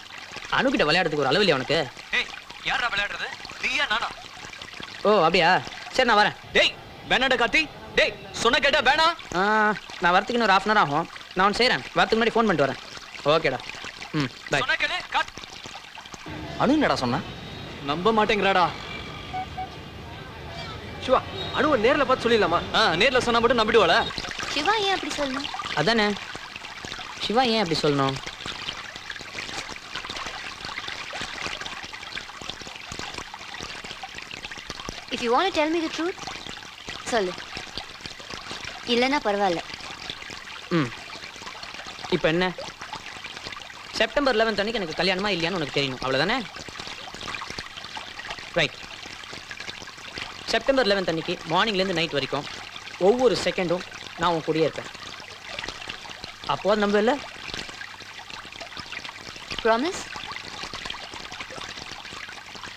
அனு கிட்ட விளையாடுறதுக்கு ஒரு அளவு இல்லையா உனக்கு? ஏய் யாரா விளையாடுறது? நீயா நானா? ஓ அப்படியா? சரி நான் வரேன். டேய் வேணாடா கார்த்தி. டேய் சொன்ன கேட்டா வேணா. நான் வரதுக்கு இன்னும் ஒரு 1/2 hour ஆகும். நான் ஒன்று செய்கிறேன், வரதுக்கு முன்னாடி ஃபோன் பண்ணிட்டு வரேன். ஓகேடா. ம் பை. அனு என்னடா சொன்னா? நம்ப மாட்டேங்கிறாடா. சிவா அனுவை நேரில் பார்த்து சொல்லிடலாமா? நேர்ல சொன்னா மட்டும் நம்பிடுவாள? சிவா ஏன் அப்படி சொல்லணும்? அதானே சிவா ஏன் அப்படி சொல்லணும்? If you want to tell me the truth, சொல்லு. இல்லைன்னா பரவாயில்ல. ம் இப்போ என்ன? செப்டம்பர் 11 அன்னைக்கு எனக்கு கல்யாணமா இல்லையான்னு உனக்கு தெரியணும், அவ்வளோதானே? ரைட். செப்டம்பர் 11 அன்னைக்கு மார்னிங்லேருந்து நைட் வரைக்கும் ஒவ்வொரு செகண்டும் நான் உன் கூடயே இருப்பேன். அப்போ அது நம்ப இல்லை? ப்ராமிஸ்?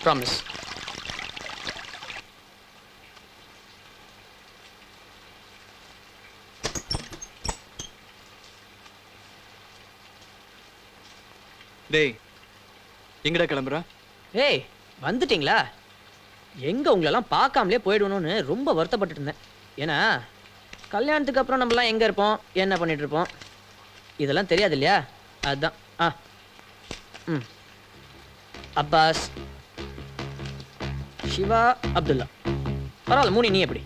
ப்ராமிஸ். டேய் எங்கடா கிளம்புற? ஏய் வந்துட்டீங்களா? எங்கே உங்களெல்லாம் பார்க்காமலே போயிடணும்னு ரொம்ப வருத்தப்பட்டுட்டு இருந்தேன். ஏன்னா கல்யாணத்துக்கு அப்புறம் நம்மலாம் எங்கே இருப்போம், என்ன பண்ணிட்டு இருப்போம், இதெல்லாம் தெரியாது இல்லையா? அதுதான். ம் அப்பாஸ், சிவா, அப்துல்லா. பரவாயில்ல, மூணு நீ எப்படி?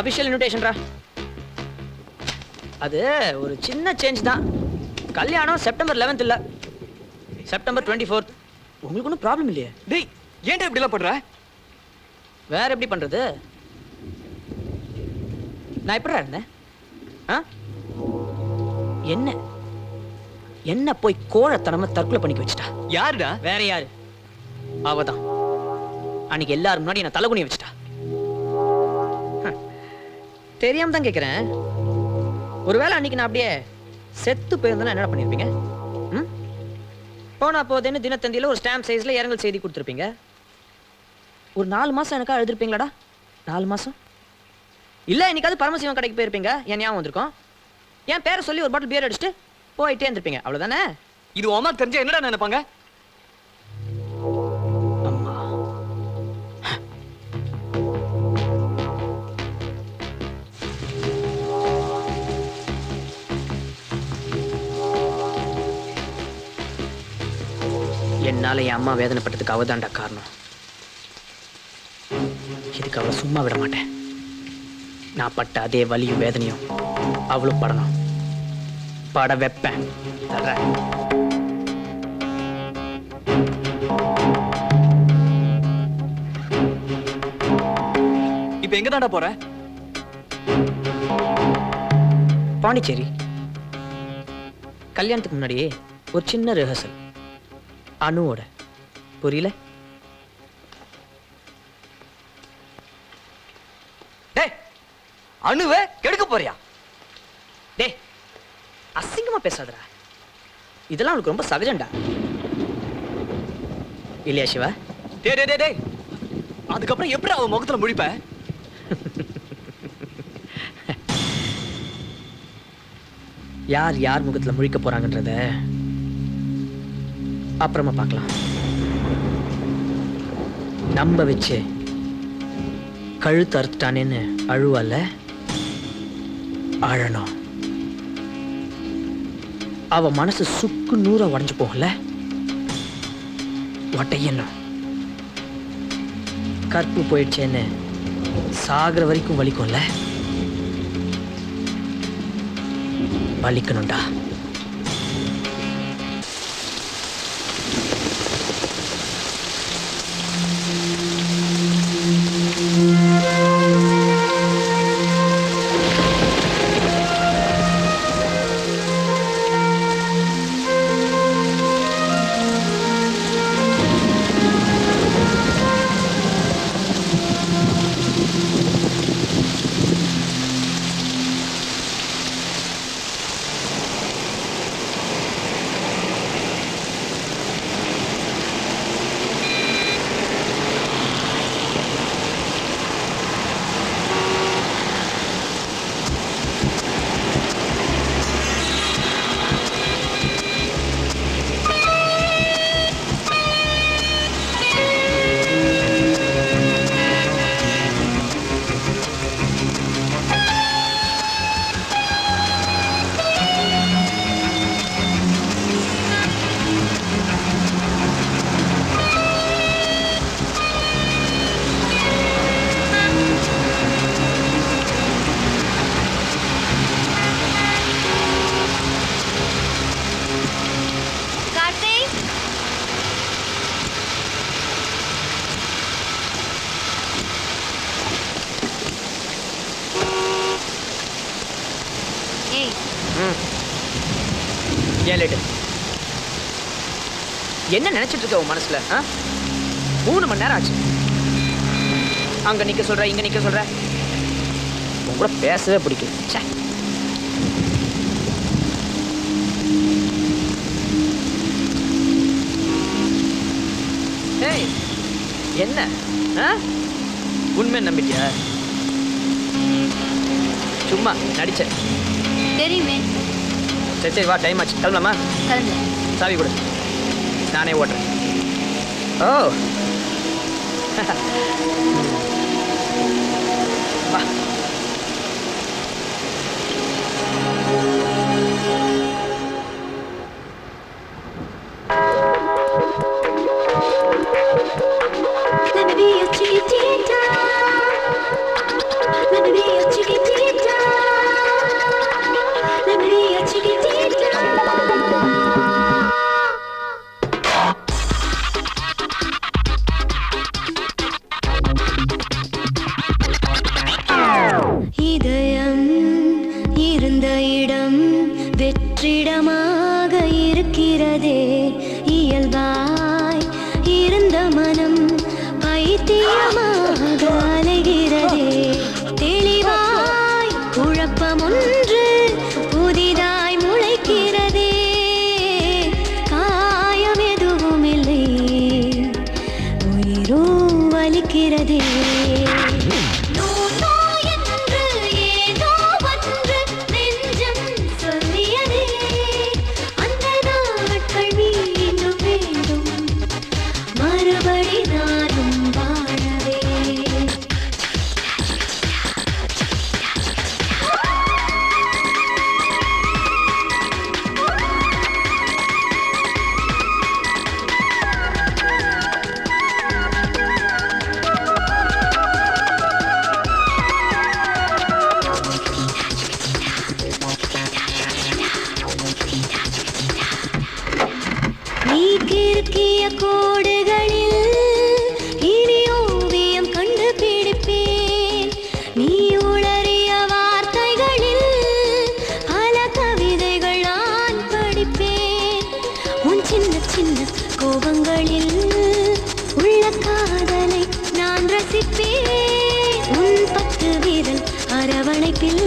அஃபிஷியல் இன்விடேஷன்ரா. அது ஒரு சின்ன சேஞ்ச் தான். கல்யாணம் செப்டம்பர் 11 இல்லை, செப்டம்பர் 24. உங்களுக்கு ஒன்றும் ப்ராப்ளம் இல்லையே? டேய் ஏன்டா இப்படிலாம் பண்ற? வேற எப்படி பண்றது? நான் எப்படா இருந்தேன்? என்ன என்ன போய் கோழத்தனமா தற்கொலை பண்ணிக்க வச்சுட்டா. யாருடா? வேற யாரு? அவதான். அன்னைக்கு எல்லாரும் முன்னாடி நான் தலைகுனிய வச்சுட்டா. தெரியாம தான் கேட்கிறேன். ஒருவேளை அன்னைக்கு நான் அப்படியே செத்து போயிருந்தா என்ன பண்ணிருப்பீங்க? போனா போதேன்னு தினத்தந்தியில ஒரு ஸ்டாம்ப் சைஸ்ல இரங்கல் செய்தி கொடுத்துருப்பீங்க. ஒரு 4 மாசம் எனக்கா எழுதிருப்பீங்களாடா? 4 மாசம் இல்ல, இன்னைக்காவது பரமசிவன் கடைக்கு போயிருப்பீங்க, என் ஞாபகம் வந்திருக்கும். என் பேரை சொல்லி ஒரு பாட்டில் பியர் அடிச்சுட்டு போயிட்டே இருந்திருப்பீங்க, அவ்வளவுதானே? இது உமா தெரிஞ்சா என்னடா நினைப்பாங்க? அம்மா என்னால என் அம்மா வேதனைப்பட்டதுக்கு அவதான்டா காரணம். இதுக்கு அவளை சும்மா விட மாட்டேன். நான் பட்ட அதே வலியும் வேதனையும் அவளும் படணும். பட வைப்பேன். இப்ப எங்க தாண்டா போற? பாண்டிச்சேரி. கல்யாணத்துக்கு முன்னாடியே ஒரு சின்ன ரிஹர்சல் அனுவோட. புரியல? டேய் அனுவே கெடுக்க போறியா? டேய் அசிங்கமா பேசாதடா. இதெல்லாம் உனக்கு ரொம்ப சகஜம்டா இல்லையா சிவா? டேய் டேய் டேய், அதுக்கப்புறம் எப்படி அவன் முகத்துல முழிப்ப? யார் யார் முகத்துல முழிக்க போறாங்கன்றத அப்புறமா பார்க்கலாம். நம்ப வச்சு கழுத்து அறுத்துட்டானேன்னு அழுவல்ல, அழணும். அவ மனசு சுக்கு நூறா உடஞ்சு போகல, ஒட்டையணும். கற்பு போயிடுச்சேன்னு சாகிற வரைக்கும் வலிக்கும்ல, வலிக்கணும்டா. ஏன் லேட்டு? என்ன நினைச்சிட்டு இருக்க உன் மனசுல? 3 மணி நேரம் ஆச்சு. அங்க நிக்க சொல்ற, இங்க நிக்க சொல்ற. உன் கூட பேசவே பிடிக்கும். ஏய், என்ன உண்மை நம்பிட்டியா? சும்மா நடிச்ச தெரியுமே. சரி சரி வா, டைம் ஆச்சு, கிளம்பலாமா? கிளம்பு. சாவி கொடு, நானே ஓட்டுறேன். ஓ வா. Let me be your chiquitita. Let me be your chiquitita. Let me be your chiquitita. இதயம் இருந்த இடம் வெற்றிடமாக இருக்கிறதே. இயல்பாய் இருந்த மனம் பைத்தியமாக அலைகிறதே. தெளிவாய் குழப்பம் ஒன்று புதிதாய் முளைக்கிறதே. காயம் எதுவும் இல்லை, உயிரோ வலிக்கிறதே. நீக்கிய கோடுகளில் இனி ஓவியம் கண்டுபிடிப்பேன். நீ உளறிய வார்த்தைகளில் பல கவிதைகள் நான் படிப்பேன். உன் சின்ன சின்ன கோபங்களில் உள்ள காதலை நான் ரசிப்பேன். உன் 10 விரல் அரவணைப்பில்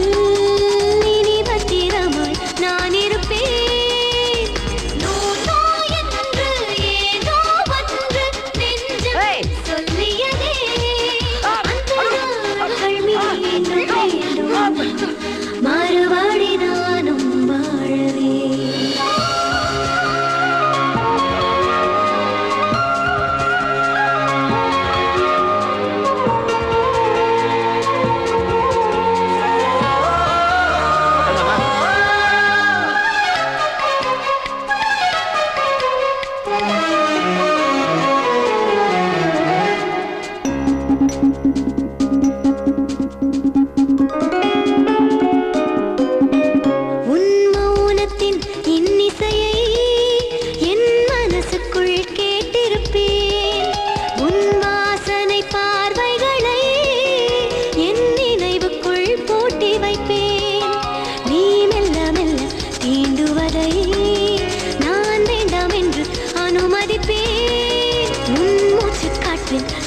இனி பத்திரமாய் நான் இருப்பேன். மறுபடி நானும் வாழவே.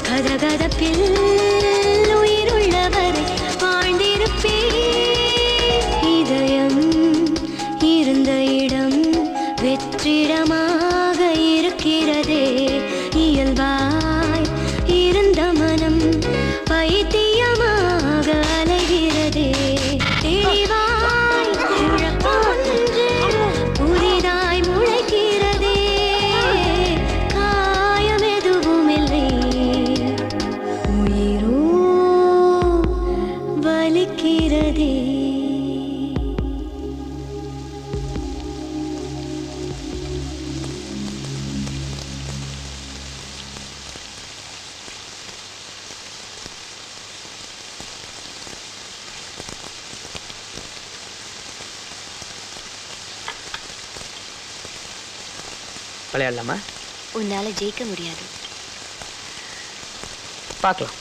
கதகதப்பில் உயிருள்ளவரை வாழ்ந்திருப்பேன். இதயம் இருந்த இடம் வெற்றிடமாக இருக்கிறதே. இயல்பாய் இருந்த மனம் பைத்தியமாக அலைகிறதே. தெளிவாய் குழப்பம் ஒன்று புதிதாய் முளைக்கிறதே. காயம் எதுவும் இல்லை, உயிரோ வலிக்கிறதே. விளையாடலாமா? உன்னால ஜெயிக்க முடியாது. பார்க்கலாம்.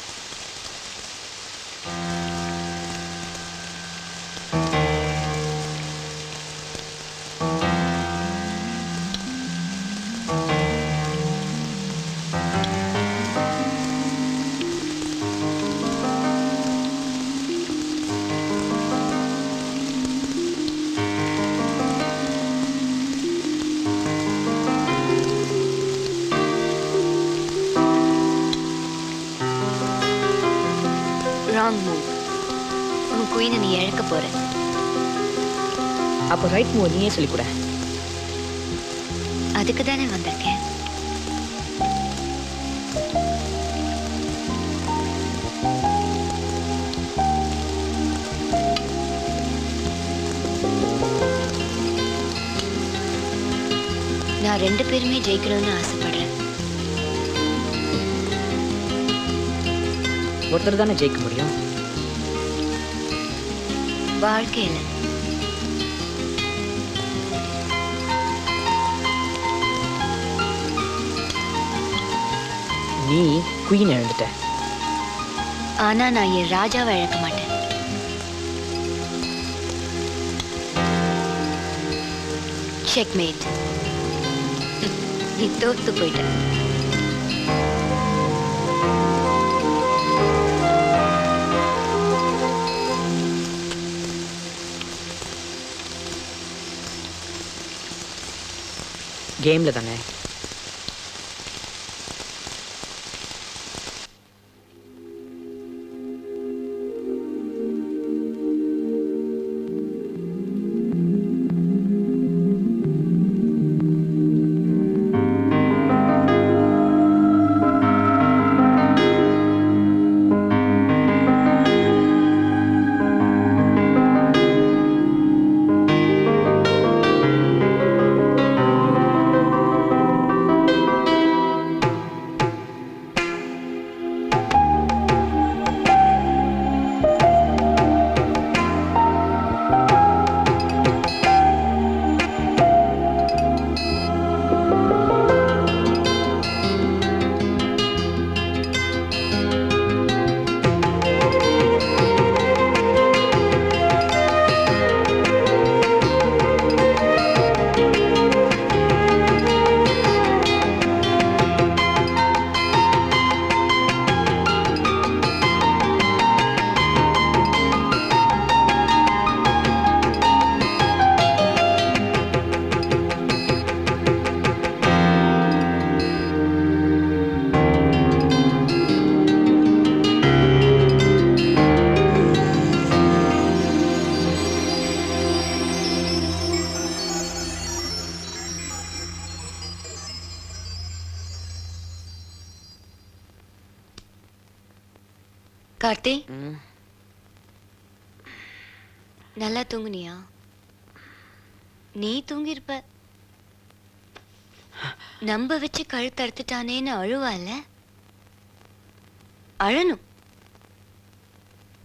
Wrong move. உன் குயினை நீ இழக்க போற. அப்போ ரைட் மூவ் நீயே சொல்லிக் கொடு. அதுக்கு தானே வந்திருக்கேன். நான் 2 பேருமே ஜெயிக்கணும்னு ஆசைப்படுறேன். ஒருத்தர் தானே ஜெயிக்க முடியும். வாழ்க்கையில நீ குயின் இழந்துட்ட. ஆனா நான் என் ராஜாவை இழக்க மாட்டேன். செக்மேட். நீ தோத்து போயிட்ட. கேம்ல தானே. கார்த்தி, நல்லா தூங்குனியா? நீ தூங்கிருப்ப. நம்ப வச்சு கழுத்து அறுத்துட்டானேன்னு அழுவால? அழணும்.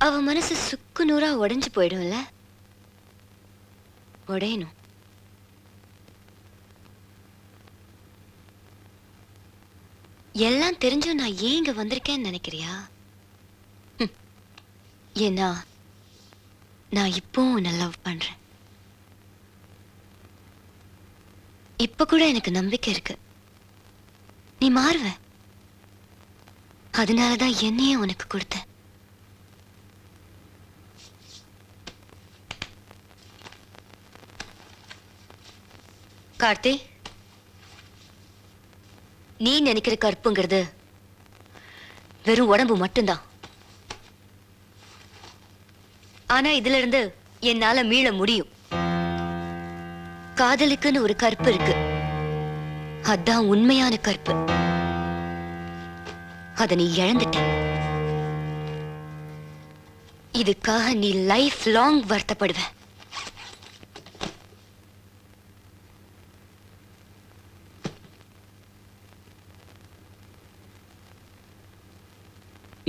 அவ மனசு சுக்கு நூறா உடைஞ்சு போயிடும்ல. உடையணும். எல்லாம் தெரிஞ்சும் நான் ஏன் இங்க வந்திருக்கேன்னு நினைக்கிறியா? ஏன்னா நான் இப்போ உன்னை லவ் பண்றேன். இப்ப கூட எனக்கு நம்பிக்கை இருக்கு நீ மாறுவ. அதனாலதான் என்னையே உனக்கு கொடுத்தேன். கார்த்தி, நீ நினைக்கிற கற்புங்கிறது வெறும் உடம்பு மட்டும்தான். ஆனா இதுல இருந்து என்னால மீள முடியும். காதலுக்குன்னு ஒரு கற்பு இருக்கு. அதான் உண்மையான கற்பு. அத நீ இழந்துட்ட. இதுக்காக நீ லைஃப் லாங் வருத்தப்படுவ.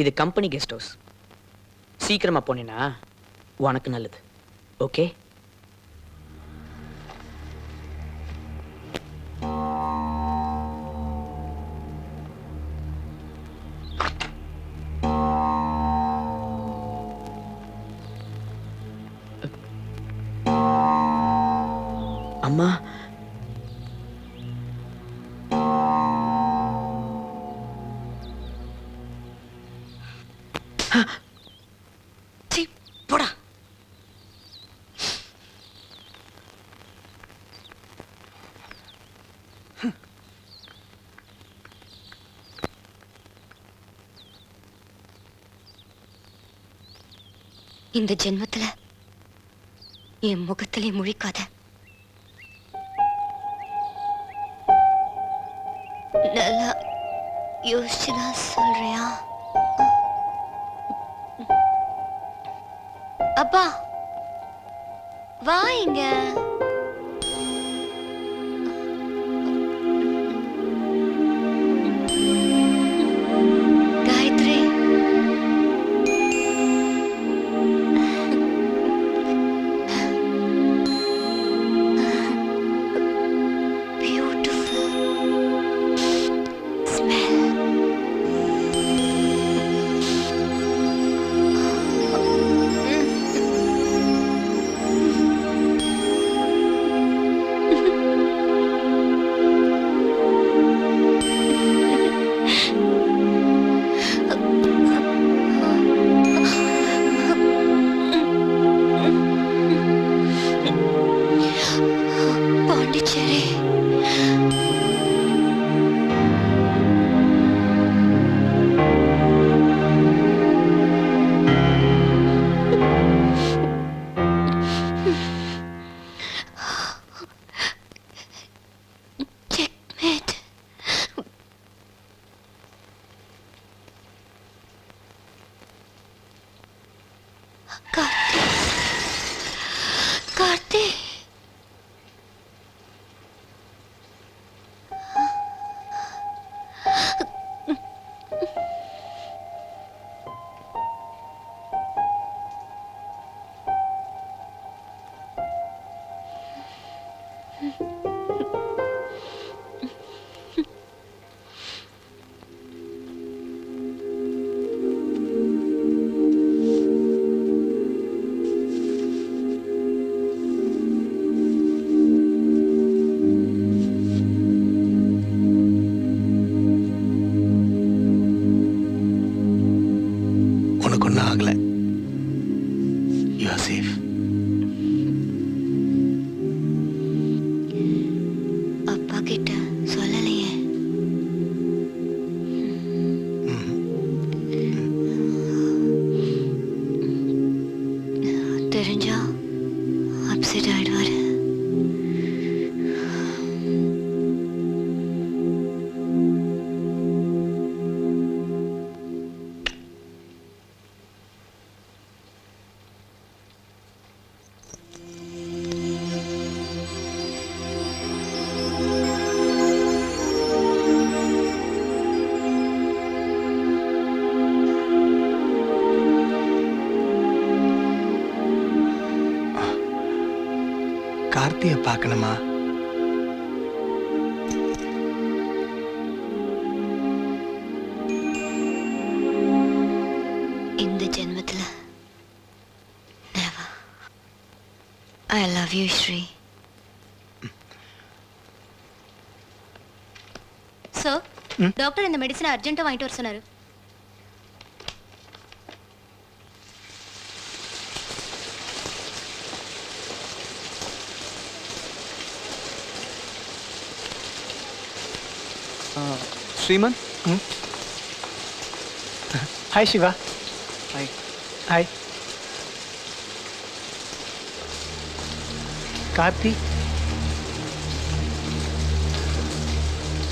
இது கம்பெனி கெஸ்ட் ஹவுஸ். சீக்கிரமா போனேன்னா உனக்கு நல்லது. ஓகே? அம்மா, போடா. இந்த ஜென்மத்துல என் முகத்திலே முழிக்காத. நல்லா யோசிச்சுதான் சொல்றியா? அப்பா வா இங்க. காயத்ரி, பாண்டிச்சேரி. Checkmate. கார்த்தி, உனக்கு ஒன்றும் ஆகல. You are safe. அப்பா கிட்ட சொல்லலையே. தெரிஞ்சா அப்செட் ஆயிடுவாரு. கார்த்தியை பார்க்கணுமா? இந்த ஜென்மத்துல never. I love you, Shri. Sir, doctor இந்த மெடிசனை அர்ஜென்ட்டா வாங்கிட்டு வர சொன்னாரு. Sriman. Hi Siva. Hi. Hi. Karthi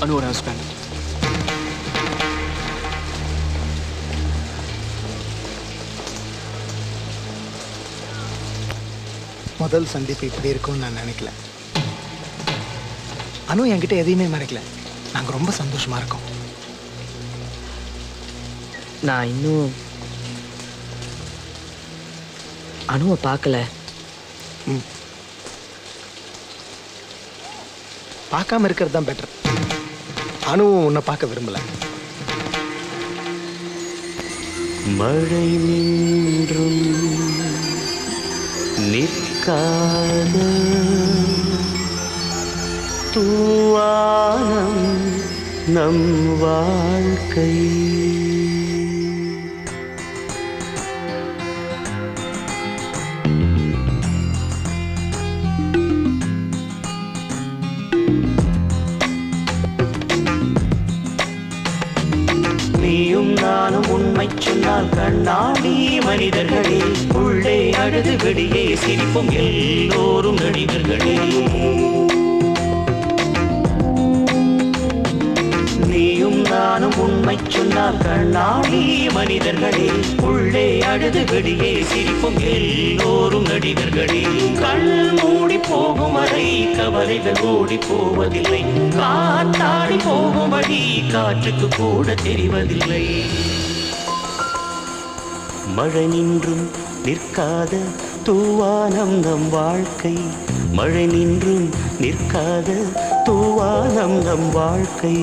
அனுவோட ஹஸ்பண்ட். முதல் சந்திப்பு இப்படி இருக்கும்னு நான் நினைக்கல. அனு என்கிட்ட எதையுமே மறைக்கல. நாங்கள் ரொம்ப சந்தோஷமா இருக்கோம். நான் இன்னும் அனுவை பார்க்கல. பார்க்காம இருக்கிறது தான் பெட்டர். அனுவும் உன்னை பார்க்க விரும்பல. மழை நின்றும் நிற்காத தூவானம் நம் வாழ்க்கை. நீயும் நானும் உண்மை சொன்ன சொன்னால் கண்ணாடி மனிதர்களே, உள்ளே அழுது வெளியே சிரிப்பும் எல்லோரும் நடிகர்களே. நீயும் நானும் உண்மை சொன்னால் கண்ணாடி மனிதர்களே, உள்ளே அழுது வெளியே சிரிப்பும் எல்லோரும் நடிகர்களே. கண் மூடி போகும் வரை கவலைகள் ஓடி போவதில்லை, காத்தாடி போகும் வழி காற்றுக்கு கூட தெரிவதில்லை. மழை நின்றும் நிற்காத தூவானம் நம் வாழ்க்கை, மழை நின்றும் நிற்காத தூவானம் நம் வாழ்க்கை.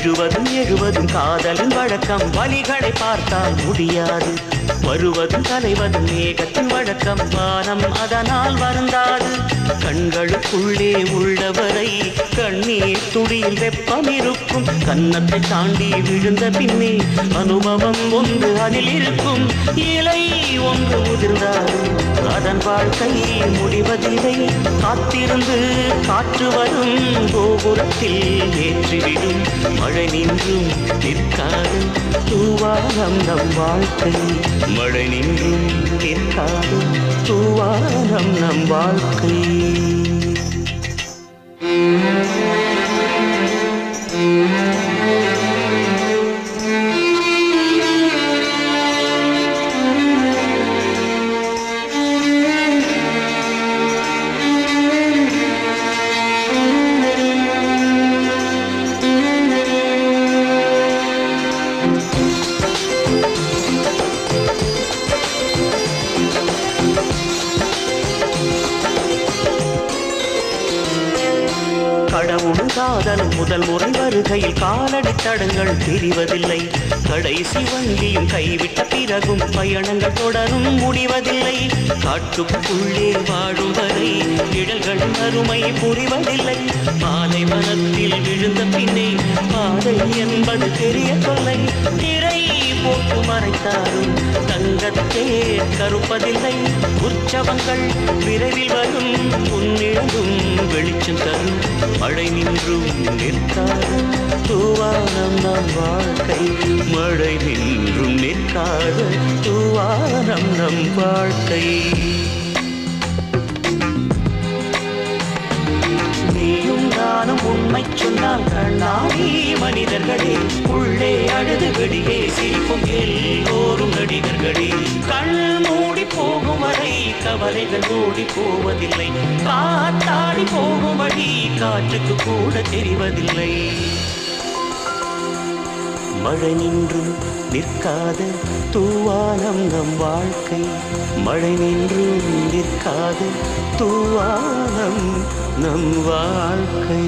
விழுவதும் எழுவதும் காதலின் வழக்கம், வலிகளை பார்த்தால் முடியாது. வருவதும் தலைவதும் மேகத்தின் வழக்கம், வானம் அதனால் வருந்தாது. கண்களுக்குள்ளே உள்ளவரை கண்ணீர் துளியில் வெப்பம் இருக்கும், கன்னத்தை தாண்டி விழுந்த பின்னே அனுபவம் ஒன்று அதில் இருக்கும். இலை ஒன்று உதிர்ந்தாலும் அதன் வாழ்க்கை முடிவதில்லை, காத்திருந்து காற்று வரும் கோபுரத்தில் ஏற்றிவிடும். மழை நின்றும் நிற்காது தூவானம் நம் வாழ்க்கை, மழை நின்றும் நிற்காது தூவானம் நம் வாழ்க்கை. கடவுளும் காதலும் முதல் முறை வருகையில் காலடி தடங்கள் தெரிவதில்லை, கடைசி வண்டியும் கைவிட்ட பிறகும் பயணங்கள் தொடரும் முடிவதில்லை. காட்டுக்குள்ளே வாழும் வரை நிழல்களின் அருமை புரிவதில்லை, பாலைவனத்தில் விழுந்த பின்னே பாதை என்பது பெரிய தொல்லை. திரை போட்டு மறைத்தாலும் தங்கத்தே கருப்பதில்லை, உற்சவங்கள் விரைவில் வரும், உன்னிழந்தும் வெளிச்சம் தரும். மழை நின்றும் நிற்காத தூவானம் நம் வாழ்க்கை, மழை நின்றும் நிற்காத தூவானம் நம் வாழ்க்கை. நீயும் நானும் உண்மை சொன்னால் கண்ணாடி மனிதர்களே, உள்ளே அழுது வெளியே சிரிப்பும் எல்லோரும் நடிகர்களே. கண் மூடி போகும் வரை கவலைகள் ஓடி போவதில்லை, காத்தாடி போகும் வழி காற்றுக்கு கூட தெரிவதில்லை. மழை நின்றும் நிற்காத தூவானம் நம் வாழ்க்கை, மழை நின்றும் நிற்காத தூவானம் நம் வாழ்க்கை.